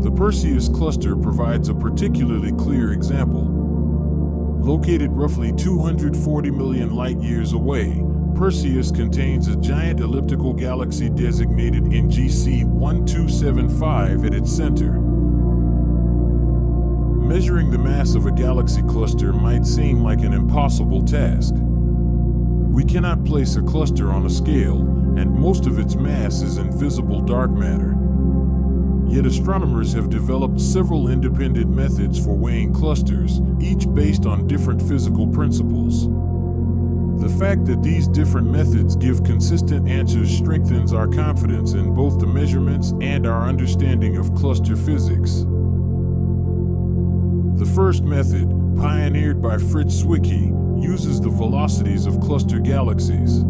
The Perseus cluster provides a particularly clear example. Located roughly 240 million light-years away, Perseus contains a giant elliptical galaxy designated NGC 1275 at its center. Measuring the mass of a galaxy cluster might seem like an impossible task. We cannot place a cluster on a scale, and most of its mass is invisible dark matter. Yet astronomers have developed several independent methods for weighing clusters, each based on different physical principles. The fact that these different methods give consistent answers strengthens our confidence in both the measurements and our understanding of cluster physics. The first method, pioneered by Fritz Zwicky, uses the velocities of cluster galaxies.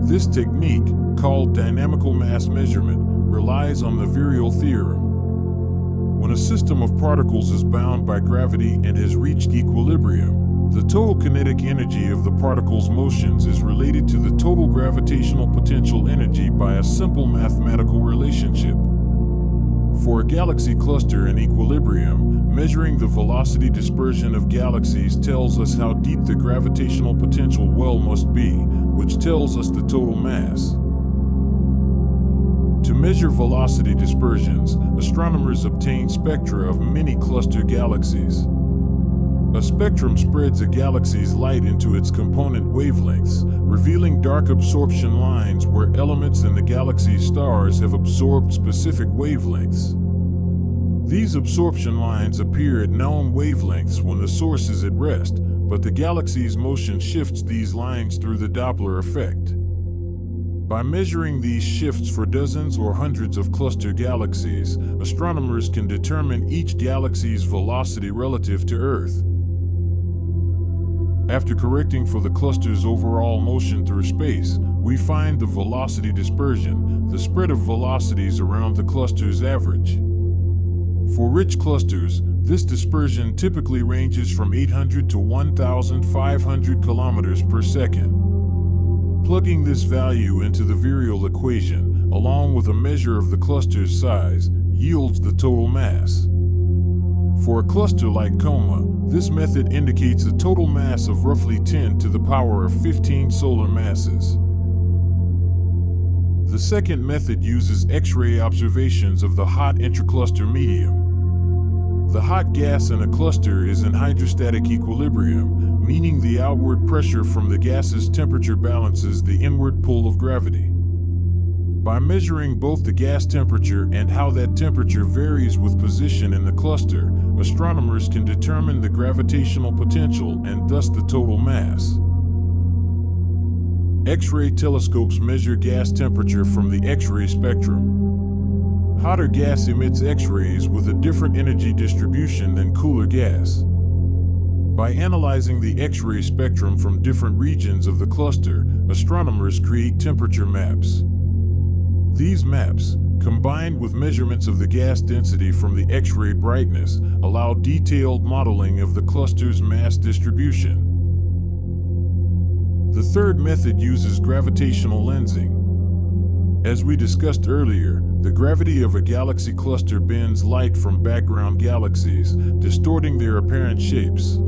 This technique, called dynamical mass measurement, relies on the virial theorem. When a system of particles is bound by gravity and has reached equilibrium, the total kinetic energy of the particle's motions is related to the total gravitational potential energy by a simple mathematical relationship. For a galaxy cluster in equilibrium, measuring the velocity dispersion of galaxies tells us how deep the gravitational potential well must be, which tells us the total mass. To measure velocity dispersions, astronomers obtain spectra of many cluster galaxies. A spectrum spreads a galaxy's light into its component wavelengths, revealing dark absorption lines where elements in the galaxy's stars have absorbed specific wavelengths. These absorption lines appear at known wavelengths when the source is at rest, but the galaxy's motion shifts these lines through the Doppler effect. By measuring these shifts for dozens or hundreds of cluster galaxies, astronomers can determine each galaxy's velocity relative to Earth. After correcting for the cluster's overall motion through space, we find the velocity dispersion, the spread of velocities around the cluster's average. For rich clusters, this dispersion typically ranges from 800 to 1,500 kilometers per second. Plugging this value into the virial equation, along with a measure of the cluster's size, yields the total mass. For a cluster like Coma, this method indicates a total mass of roughly 10 to the power of 15 solar masses. The second method uses X-ray observations of the hot intracluster medium. The hot gas in a cluster is in hydrostatic equilibrium, meaning the outward pressure from the gas's temperature balances the inward pull of gravity. By measuring both the gas temperature and how that temperature varies with position in the cluster, astronomers can determine the gravitational potential and thus the total mass. X-ray telescopes measure gas temperature from the X-ray spectrum. Hotter gas emits X-rays with a different energy distribution than cooler gas. By analyzing the X-ray spectrum from different regions of the cluster, astronomers create temperature maps. These maps, combined with measurements of the gas density from the X-ray brightness, allow detailed modeling of the cluster's mass distribution. The third method uses gravitational lensing. As we discussed earlier, the gravity of a galaxy cluster bends light from background galaxies, distorting their apparent shapes.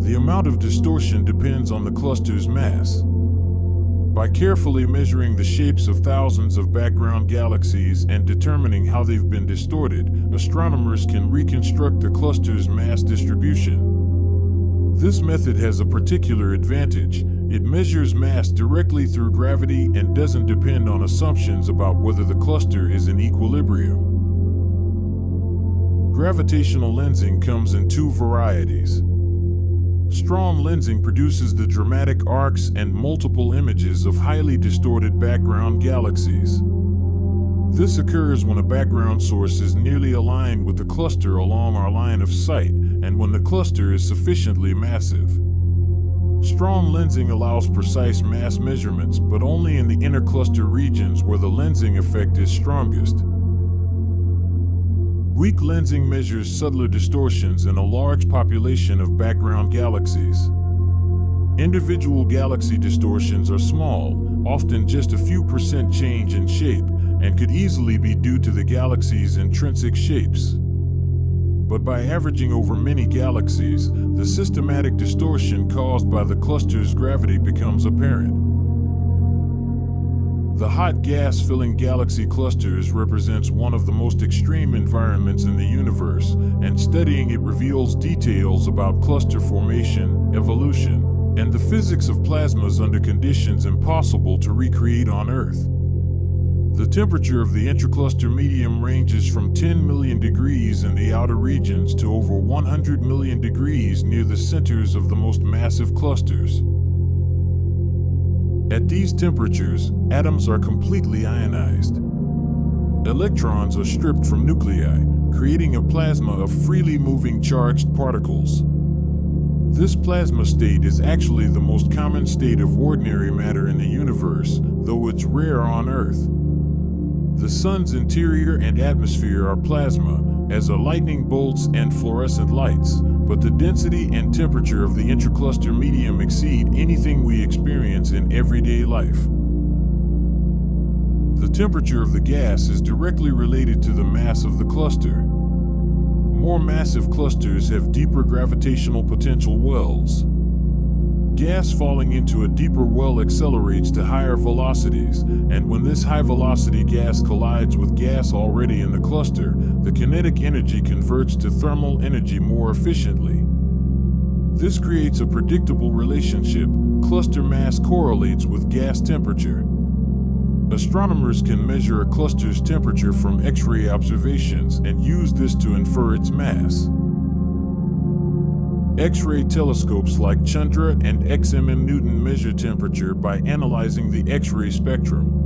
The amount of distortion depends on the cluster's mass. By carefully measuring the shapes of thousands of background galaxies and determining how they've been distorted, astronomers can reconstruct the cluster's mass distribution. This method has a particular advantage. It measures mass directly through gravity and doesn't depend on assumptions about whether the cluster is in equilibrium. Gravitational lensing comes in two varieties. Strong lensing produces the dramatic arcs and multiple images of highly distorted background galaxies. This occurs when a background source is nearly aligned with the cluster along our line of sight, and when the cluster is sufficiently massive. Strong lensing allows precise mass measurements, but only in the inner cluster regions where the lensing effect is strongest. Weak lensing measures subtler distortions in a large population of background galaxies. Individual galaxy distortions are small, often just a few percent change in shape, and could easily be due to the galaxy's intrinsic shapes. But by averaging over many galaxies, the systematic distortion caused by the cluster's gravity becomes apparent. The hot gas-filling galaxy clusters represents one of the most extreme environments in the universe, and studying it reveals details about cluster formation, evolution, and the physics of plasmas under conditions impossible to recreate on Earth. The temperature of the intracluster medium ranges from 10 million degrees in the outer regions to over 100 million degrees near the centers of the most massive clusters. At these temperatures, atoms are completely ionized. Electrons are stripped from nuclei, creating a plasma of freely moving charged particles. This plasma state is actually the most common state of ordinary matter in the universe, though it's rare on Earth. The sun's interior and atmosphere are plasma, as are lightning bolts and fluorescent lights, but the density and temperature of the intracluster medium exceed anything we experience in everyday life. The temperature of the gas is directly related to the mass of the cluster. More massive clusters have deeper gravitational potential wells. Gas falling into a deeper well accelerates to higher velocities, and when this high-velocity gas collides with gas already in the cluster, the kinetic energy converts to thermal energy more efficiently. This creates a predictable relationship. Cluster mass correlates with gas temperature. Astronomers can measure a cluster's temperature from X-ray observations and use this to infer its mass. X-ray telescopes like Chandra and XMM Newton measure temperature by analyzing the X-ray spectrum.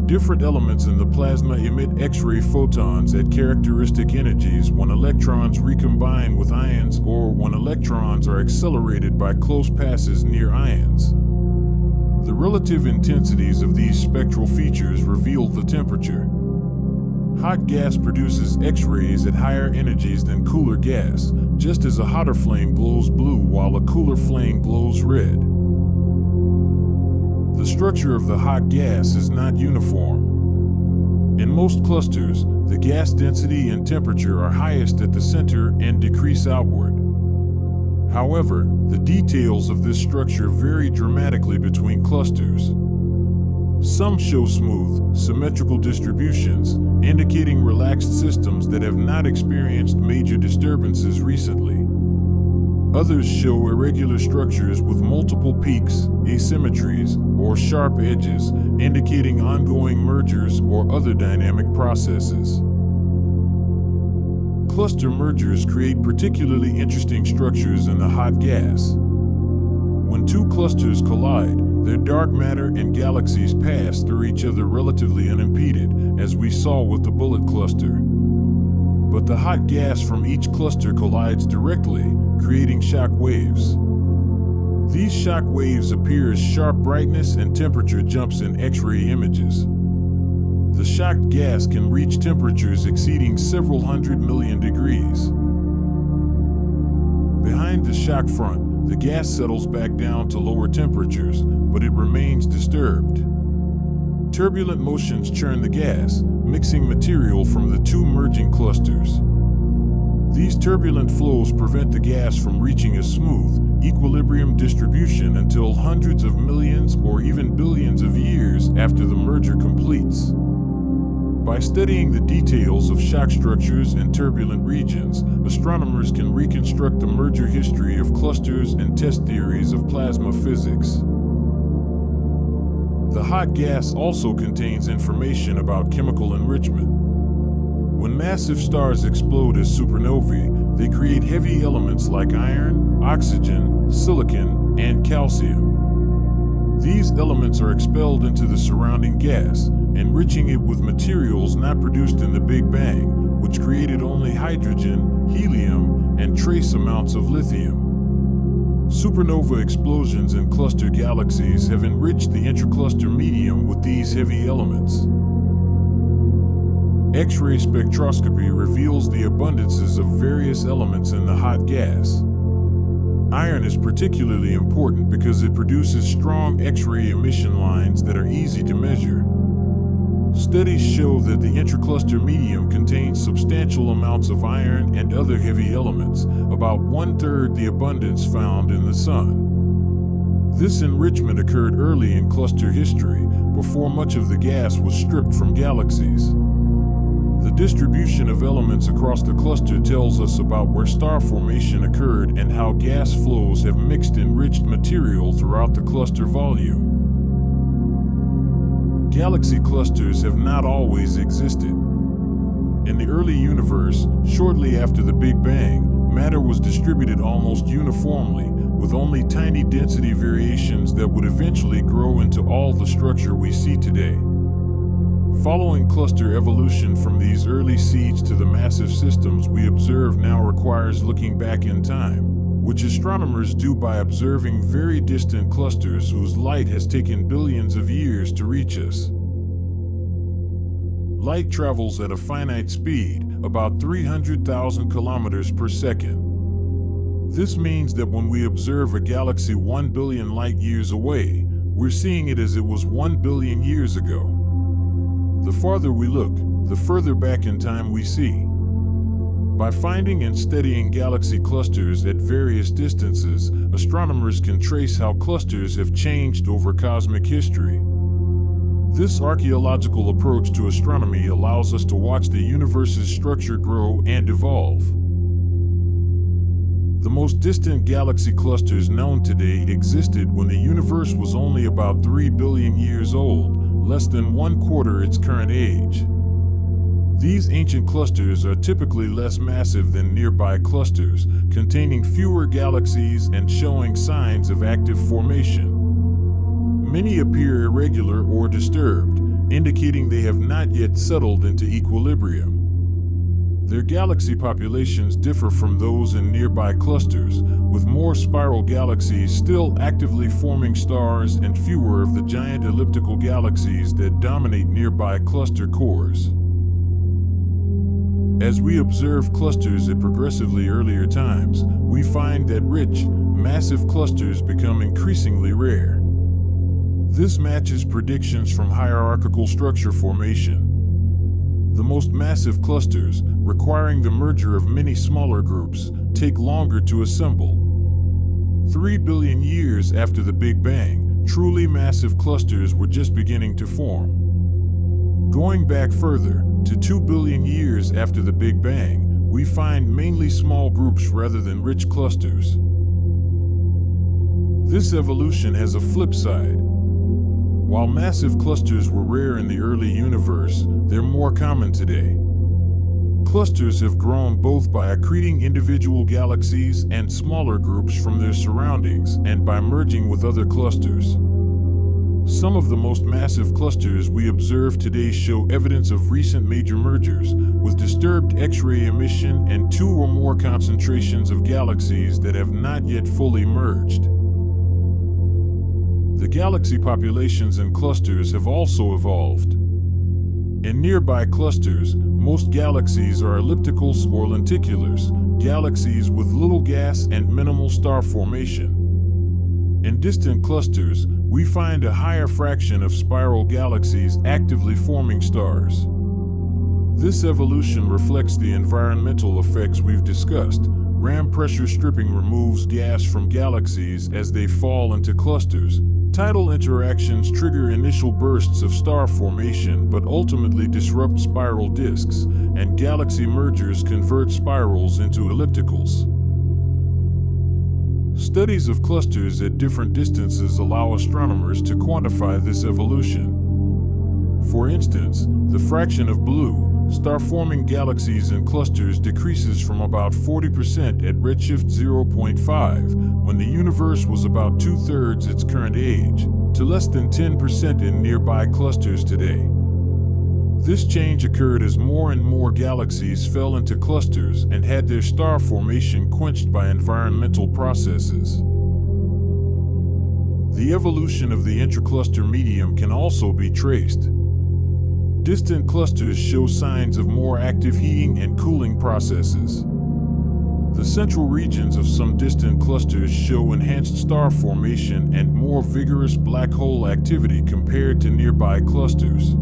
Different elements in the plasma emit X-ray photons at characteristic energies when electrons recombine with ions or when electrons are accelerated by close passes near ions. The relative intensities of these spectral features reveal the temperature. Hot gas produces X-rays at higher energies than cooler gas, just as a hotter flame glows blue while a cooler flame glows red. The structure of the hot gas is not uniform. In most clusters, the gas density and temperature are highest at the center and decrease outward. However, the details of this structure vary dramatically between clusters. Some show smooth, symmetrical distributions, indicating relaxed systems that have not experienced major disturbances recently. Others show irregular structures with multiple peaks, asymmetries, or sharp edges, indicating ongoing mergers or other dynamic processes. Cluster mergers create particularly interesting structures in the hot gas. When two clusters collide, their dark matter and galaxies pass through each other relatively unimpeded, as we saw with the bullet cluster. But the hot gas from each cluster collides directly, creating shock waves. These shock waves appear as sharp brightness and temperature jumps in X-ray images. The shocked gas can reach temperatures exceeding several hundred million degrees. Behind the shock front, the gas settles back down to lower temperatures, but it remains disturbed. Turbulent motions churn the gas, mixing material from the two merging clusters. These turbulent flows prevent the gas from reaching a smooth, equilibrium distribution until hundreds of millions or even billions of years after the merger completes. By studying the details of shock structures and turbulent regions, astronomers can reconstruct the merger history of clusters and test theories of plasma physics. The hot gas also contains information about chemical enrichment. When massive stars explode as supernovae, they create heavy elements like iron, oxygen, silicon, and calcium. These elements are expelled into the surrounding gas, enriching it with materials not produced in the Big Bang, which created only hydrogen, helium, and trace amounts of lithium. Supernova explosions in cluster galaxies have enriched the intercluster medium with these heavy elements. X-ray spectroscopy reveals the abundances of various elements in the hot gas. Iron is particularly important because it produces strong X-ray emission lines that are easy to measure. Studies show that the intercluster medium contains substantial amounts of iron and other heavy elements, about 1/3 the abundance found in the Sun. This enrichment occurred early in cluster history, before much of the gas was stripped from galaxies. The distribution of elements across the cluster tells us about where star formation occurred and how gas flows have mixed enriched material throughout the cluster volume. Galaxy clusters have not always existed. In the early universe, shortly after the Big Bang, matter was distributed almost uniformly, with only tiny density variations that would eventually grow into all the structure we see today. Following cluster evolution from these early seeds to the massive systems we observe now requires looking back in time, which astronomers do by observing very distant clusters whose light has taken billions of years to reach us. Light travels at a finite speed, about 300,000 kilometers per second. This means that when we observe a galaxy 1 billion light years away, we're seeing it as it was 1 billion years ago. The farther we look, the further back in time we see. By finding and studying galaxy clusters at various distances, astronomers can trace how clusters have changed over cosmic history. This archaeological approach to astronomy allows us to watch the universe's structure grow and evolve. The most distant galaxy clusters known today existed when the universe was only about 3 billion years old, less than 1/4 its current age. These ancient clusters are typically less massive than nearby clusters, containing fewer galaxies and showing signs of active formation. Many appear irregular or disturbed, indicating they have not yet settled into equilibrium. Their galaxy populations differ from those in nearby clusters, with more spiral galaxies still actively forming stars and fewer of the giant elliptical galaxies that dominate nearby cluster cores. As we observe clusters at progressively earlier times, we find that rich, massive clusters become increasingly rare. This matches predictions from hierarchical structure formation. The most massive clusters, requiring the merger of many smaller groups, take longer to assemble. 3 billion years after the Big Bang, truly massive clusters were just beginning to form. Going back further, to 2 billion years after the Big Bang, we find mainly small groups rather than rich clusters. This evolution has a flip side. While massive clusters were rare in the early universe, they're more common today. Clusters have grown both by accreting individual galaxies and smaller groups from their surroundings and by merging with other clusters. Some of the most massive clusters we observe today show evidence of recent major mergers, with disturbed X-ray emission and 2 or more concentrations of galaxies that have not yet fully merged. The galaxy populations in clusters have also evolved. In nearby clusters, most galaxies are ellipticals or lenticulars, galaxies with little gas and minimal star formation. In distant clusters, we find a higher fraction of spiral galaxies actively forming stars. This evolution reflects the environmental effects we've discussed. Ram pressure stripping removes gas from galaxies as they fall into clusters. Tidal interactions trigger initial bursts of star formation but ultimately disrupt spiral disks, and galaxy mergers convert spirals into ellipticals. Studies of clusters at different distances allow astronomers to quantify this evolution. For instance, the fraction of blue, star-forming galaxies in clusters decreases from about 40% at redshift 0.5, when the universe was about 2/3 its current age, to less than 10% in nearby clusters today. This change occurred as more and more galaxies fell into clusters and had their star formation quenched by environmental processes. The evolution of the intracluster medium can also be traced. Distant clusters show signs of more active heating and cooling processes. The central regions of some distant clusters show enhanced star formation and more vigorous black hole activity compared to nearby clusters.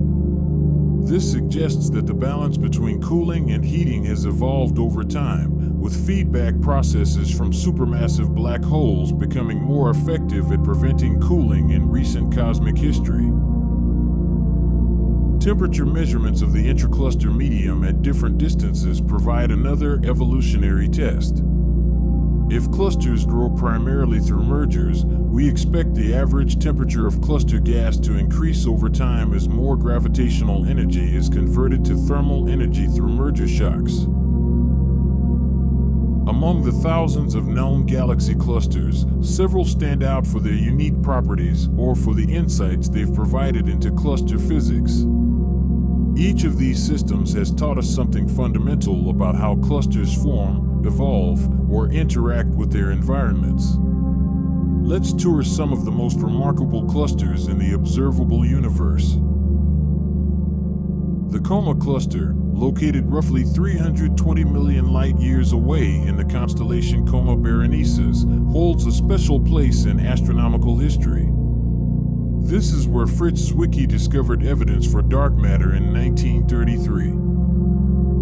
This suggests that the balance between cooling and heating has evolved over time, with feedback processes from supermassive black holes becoming more effective at preventing cooling in recent cosmic history. Temperature measurements of the intracluster medium at different distances provide another evolutionary test. If clusters grow primarily through mergers, we expect the average temperature of cluster gas to increase over time as more gravitational energy is converted to thermal energy through merger shocks. Among the thousands of known galaxy clusters, several stand out for their unique properties or for the insights they've provided into cluster physics. Each of these systems has taught us something fundamental about how clusters form, evolve, or interact with their environments. Let's tour some of the most remarkable clusters in the observable universe. The Coma Cluster, located roughly 320 million light-years away in the constellation Coma Berenices, holds a special place in astronomical history. This is where Fritz Zwicky discovered evidence for dark matter in 1933.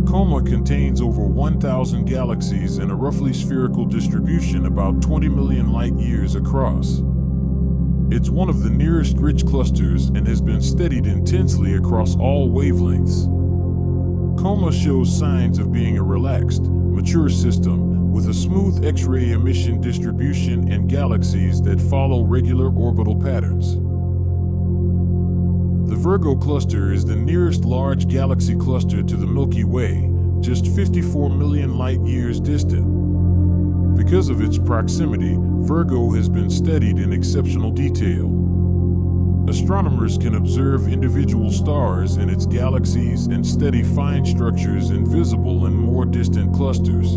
Coma contains over 1,000 galaxies in a roughly spherical distribution about 20 million light-years across. It's one of the nearest rich clusters and has been studied intensely across all wavelengths. Coma shows signs of being a relaxed, mature system with a smooth X-ray emission distribution and galaxies that follow regular orbital patterns. The Virgo cluster is the nearest large galaxy cluster to the Milky Way, just 54 million light-years distant. Because of its proximity, Virgo has been studied in exceptional detail. Astronomers can observe individual stars in its galaxies and study fine structures in visible and more distant clusters.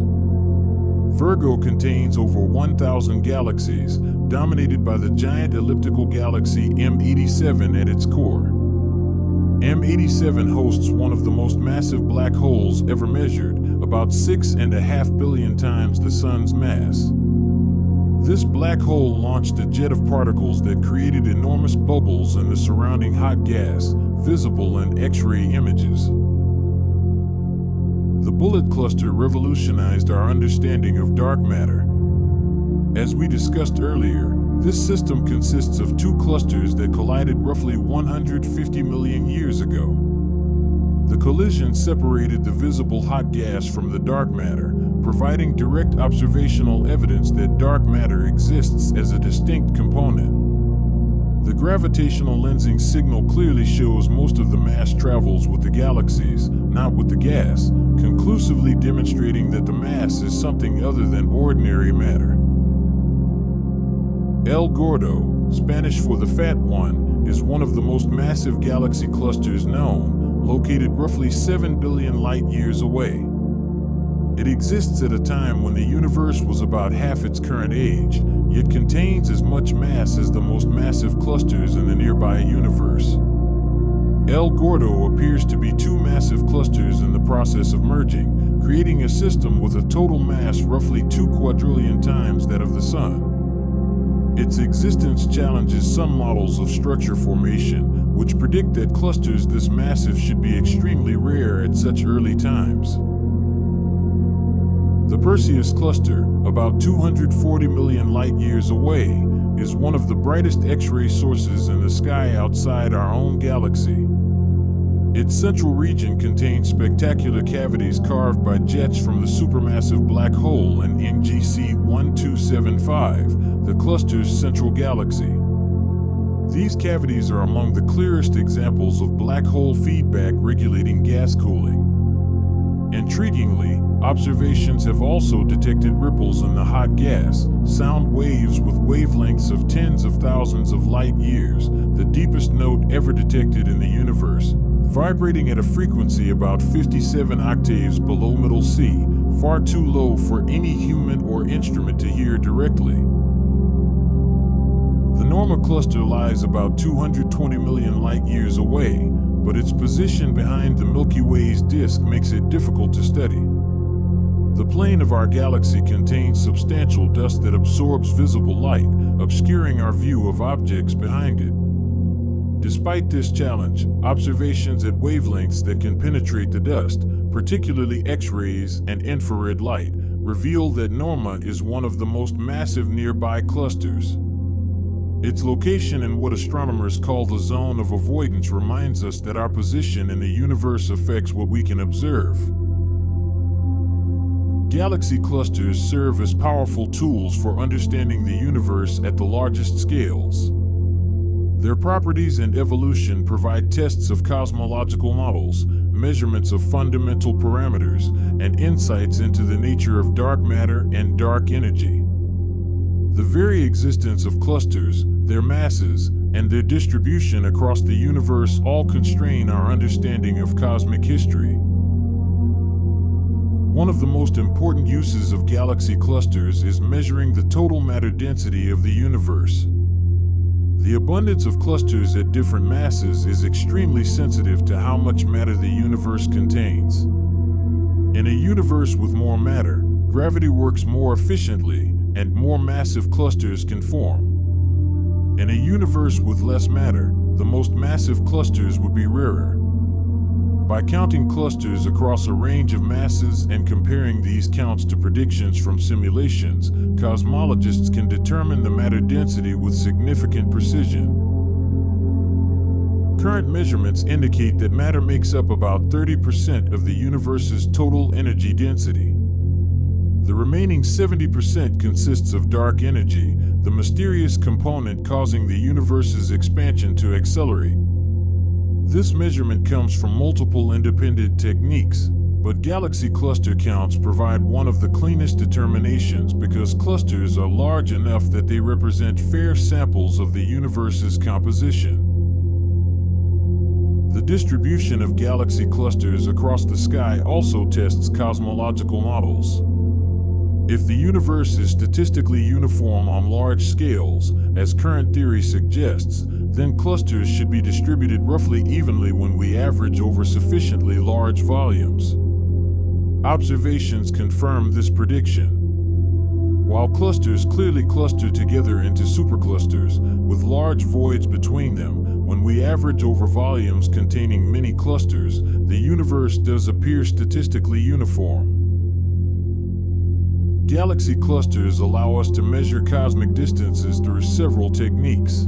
Virgo contains over 1,000 galaxies, dominated by the giant elliptical galaxy M87 at its core. M87 hosts one of the most massive black holes ever measured, about 6.5 billion times the Sun's mass. This black hole launched a jet of particles that created enormous bubbles in the surrounding hot gas, visible in X-ray images. The Bullet Cluster revolutionized our understanding of dark matter. As we discussed earlier, this system consists of two clusters that collided roughly 150 million years ago. The collision separated the visible hot gas from the dark matter, providing direct observational evidence that dark matter exists as a distinct component. The gravitational lensing signal clearly shows most of the mass travels with the galaxies, not with the gas, conclusively demonstrating that the mass is something other than ordinary matter. El Gordo, Spanish for the Fat One, is one of the most massive galaxy clusters known, located roughly 7 billion light-years away. It exists at a time when the universe was about half its current age, yet contains as much mass as the most massive clusters in the nearby universe. El Gordo appears to be two massive clusters in the process of merging, creating a system with a total mass roughly 2 quadrillion times that of the Sun. Its existence challenges some models of structure formation, which predict that clusters this massive should be extremely rare at such early times. The Perseus cluster, about 240 million light-years away, is one of the brightest X-ray sources in the sky outside our own galaxy. Its central region contains spectacular cavities carved by jets from the supermassive black hole in NGC 1275, the cluster's central galaxy. These cavities are among the clearest examples of black hole feedback regulating gas cooling. Intriguingly, observations have also detected ripples in the hot gas, sound waves with wavelengths of tens of thousands of light-years, the deepest note ever detected in the universe, vibrating at a frequency about 57 octaves below middle C, far too low for any human or instrument to hear directly. The Norma cluster lies about 220 million light-years away, but its position behind the Milky Way's disk makes it difficult to study. The plane of our galaxy contains substantial dust that absorbs visible light, obscuring our view of objects behind it. Despite this challenge, observations at wavelengths that can penetrate the dust, particularly X-rays and infrared light, reveal that Norma is one of the most massive nearby clusters. Its location in what astronomers call the zone of avoidance reminds us that our position in the universe affects what we can observe. Galaxy clusters serve as powerful tools for understanding the universe at the largest scales. Their properties and evolution provide tests of cosmological models, measurements of fundamental parameters, and insights into the nature of dark matter and dark energy. The very existence of clusters, their masses, and their distribution across the universe all constrain our understanding of cosmic history. One of the most important uses of galaxy clusters is measuring the total matter density of the universe. The abundance of clusters at different masses is extremely sensitive to how much matter the universe contains. In a universe with more matter, gravity works more efficiently, and more massive clusters can form. In a universe with less matter, the most massive clusters would be rarer. By counting clusters across a range of masses and comparing these counts to predictions from simulations, cosmologists can determine the matter density with significant precision. Current measurements indicate that matter makes up about 30% of the universe's total energy density. The remaining 70% consists of dark energy, the mysterious component causing the universe's expansion to accelerate. This measurement comes from multiple independent techniques, but galaxy cluster counts provide one of the cleanest determinations because clusters are large enough that they represent fair samples of the universe's composition. The distribution of galaxy clusters across the sky also tests cosmological models. If the universe is statistically uniform on large scales, as current theory suggests, then clusters should be distributed roughly evenly when we average over sufficiently large volumes. Observations confirm this prediction. While clusters clearly cluster together into superclusters, with large voids between them, when we average over volumes containing many clusters, the universe does appear statistically uniform. Galaxy clusters allow us to measure cosmic distances through several techniques.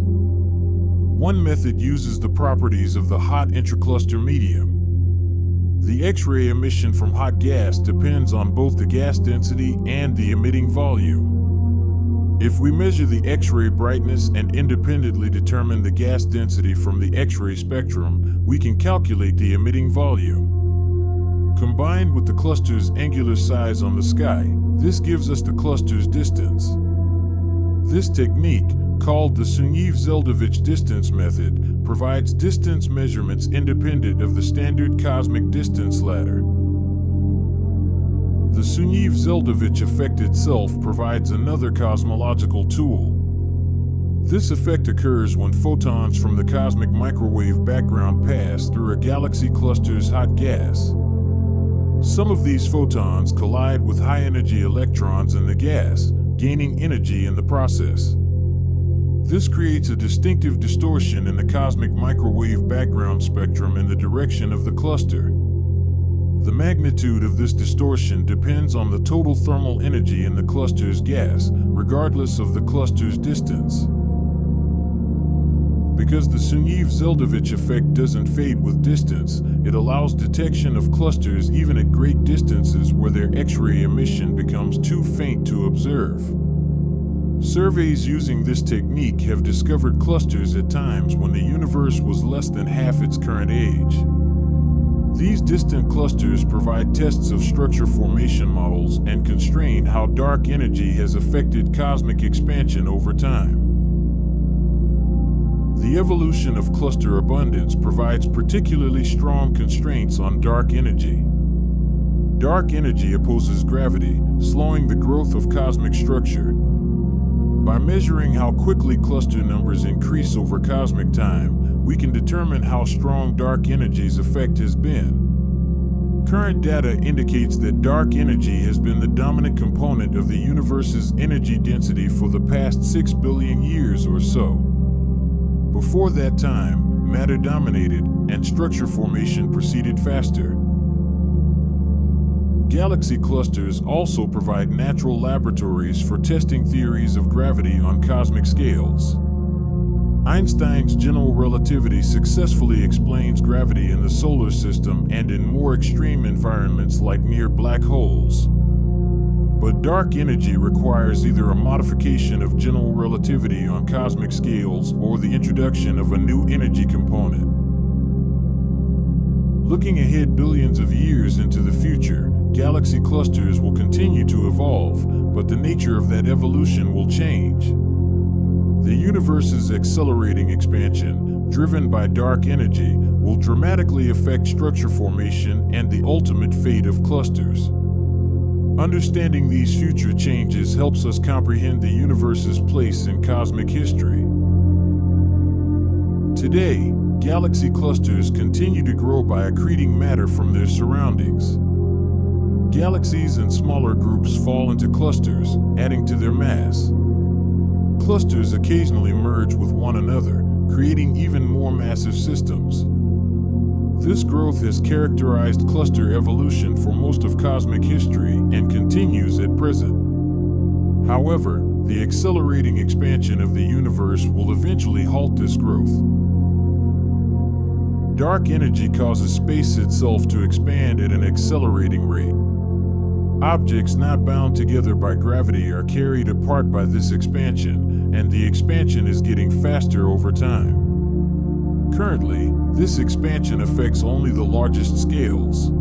One method uses the properties of the hot intracluster medium. The X-ray emission from hot gas depends on both the gas density and the emitting volume. If we measure the X-ray brightness and independently determine the gas density from the X-ray spectrum, we can calculate the emitting volume. Combined with the cluster's angular size on the sky, this gives us the cluster's distance. This technique, called the Sunyaev-Zeldovich distance method, provides distance measurements independent of the standard cosmic distance ladder. The Sunyaev-Zeldovich effect itself provides another cosmological tool. This effect occurs when photons from the cosmic microwave background pass through a galaxy cluster's hot gas. Some of these photons collide with high-energy electrons in the gas, gaining energy in the process. This creates a distinctive distortion in the cosmic microwave background spectrum in the direction of the cluster. The magnitude of this distortion depends on the total thermal energy in the cluster's gas, regardless of the cluster's distance. Because the Sunyaev-Zeldovich effect doesn't fade with distance, it allows detection of clusters even at great distances where their X-ray emission becomes too faint to observe. Surveys using this technique have discovered clusters at times when the universe was less than half its current age. These distant clusters provide tests of structure formation models and constrain how dark energy has affected cosmic expansion over time. The evolution of cluster abundance provides particularly strong constraints on dark energy. Dark energy opposes gravity, slowing the growth of cosmic structure. By measuring how quickly cluster numbers increase over cosmic time, we can determine how strong dark energy's effect has been. Current data indicates that dark energy has been the dominant component of the universe's energy density for the past 6 billion years or so. Before that time, matter dominated, and structure formation proceeded faster. Galaxy clusters also provide natural laboratories for testing theories of gravity on cosmic scales. Einstein's general relativity successfully explains gravity in the solar system and in more extreme environments like near black holes. But dark energy requires either a modification of general relativity on cosmic scales or the introduction of a new energy component. Looking ahead billions of years into the future, galaxy clusters will continue to evolve, but the nature of that evolution will change. The universe's accelerating expansion, driven by dark energy, will dramatically affect structure formation and the ultimate fate of clusters. Understanding these future changes helps us comprehend the universe's place in cosmic history. Today, galaxy clusters continue to grow by accreting matter from their surroundings. Galaxies and smaller groups fall into clusters, adding to their mass. Clusters occasionally merge with one another, creating even more massive systems. This growth has characterized cluster evolution for most of cosmic history and continues at present. However, the accelerating expansion of the universe will eventually halt this growth. Dark energy causes space itself to expand at an accelerating rate. Objects not bound together by gravity are carried apart by this expansion, and the expansion is getting faster over time. Currently, this expansion affects only the largest scales.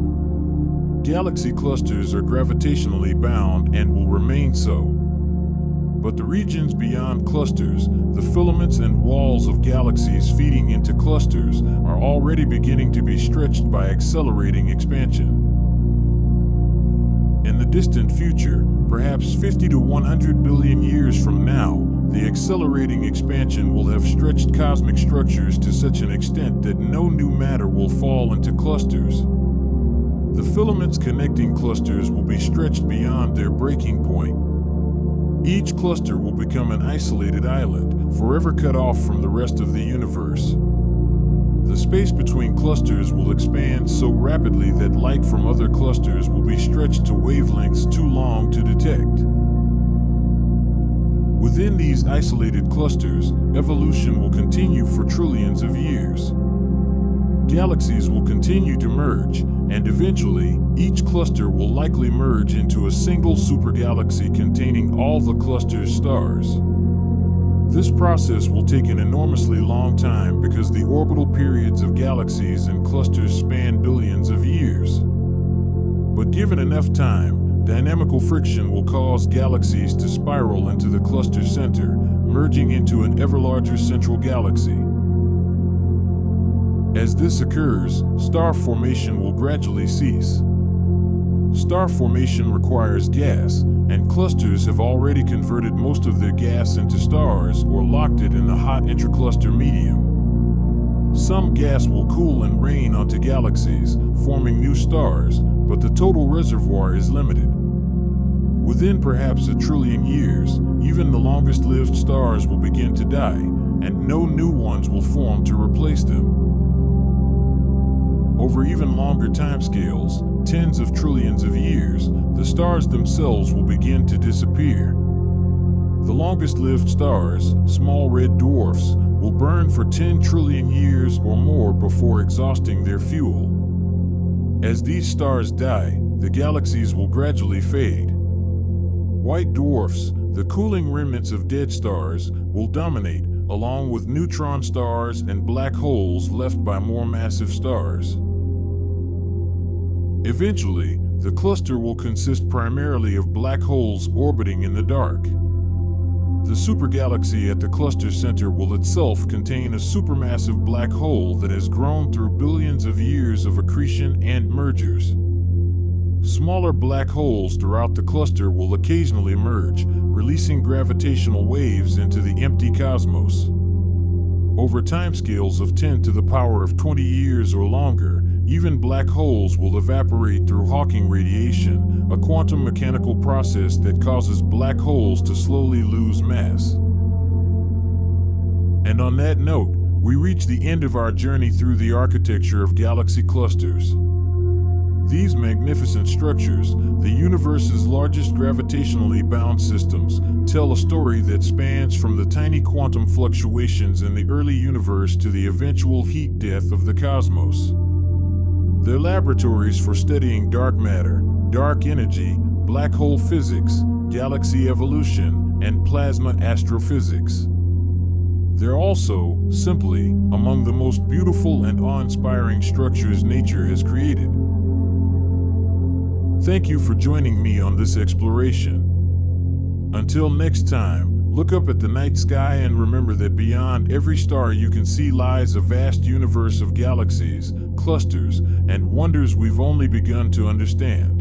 Galaxy clusters are gravitationally bound and will remain so. But the regions beyond clusters, the filaments and walls of galaxies feeding into clusters, are already beginning to be stretched by accelerating expansion. In the distant future, perhaps 50 to 100 billion years from now, the accelerating expansion will have stretched cosmic structures to such an extent that no new matter will fall into clusters. The filaments connecting clusters will be stretched beyond their breaking point. Each cluster will become an isolated island, forever cut off from the rest of the universe. The space between clusters will expand so rapidly that light from other clusters will be stretched to wavelengths too long to detect. Within these isolated clusters, evolution will continue for trillions of years. Galaxies will continue to merge, and eventually, each cluster will likely merge into a single supergalaxy containing all the cluster's stars. This process will take an enormously long time because the orbital periods of galaxies and clusters span billions of years. But given enough time, dynamical friction will cause galaxies to spiral into the cluster center, merging into an ever larger central galaxy. As this occurs, star formation will gradually cease. Star formation requires gas, and clusters have already converted most of their gas into stars or locked it in the hot intracluster medium. Some gas will cool and rain onto galaxies, forming new stars, but the total reservoir is limited. Within perhaps 1 trillion years, even the longest-lived stars will begin to die, and no new ones will form to replace them. Over even longer timescales, tens of trillions of years, the stars themselves will begin to disappear. The longest-lived stars, small red dwarfs, will burn for 10 trillion years or more before exhausting their fuel. As these stars die, the galaxies will gradually fade. White dwarfs, the cooling remnants of dead stars, will dominate, along with neutron stars and black holes left by more massive stars. Eventually, the cluster will consist primarily of black holes orbiting in the dark. The supergalaxy at the cluster center will itself contain a supermassive black hole that has grown through billions of years of accretion and mergers. Smaller black holes throughout the cluster will occasionally merge, releasing gravitational waves into the empty cosmos. Over timescales of 10 to the power of 20 years or longer, even black holes will evaporate through Hawking radiation, a quantum mechanical process that causes black holes to slowly lose mass. And on that note, we reach the end of our journey through the architecture of galaxy clusters. These magnificent structures, the universe's largest gravitationally bound systems, tell a story that spans from the tiny quantum fluctuations in the early universe to the eventual heat death of the cosmos. They're laboratories for studying dark matter, dark energy, black hole physics, galaxy evolution, and plasma astrophysics. They're also, simply, among the most beautiful and awe-inspiring structures nature has created. Thank you for joining me on this exploration. Until next time, look up at the night sky and remember that beyond every star you can see lies a vast universe of galaxies, clusters, and wonders we've only begun to understand.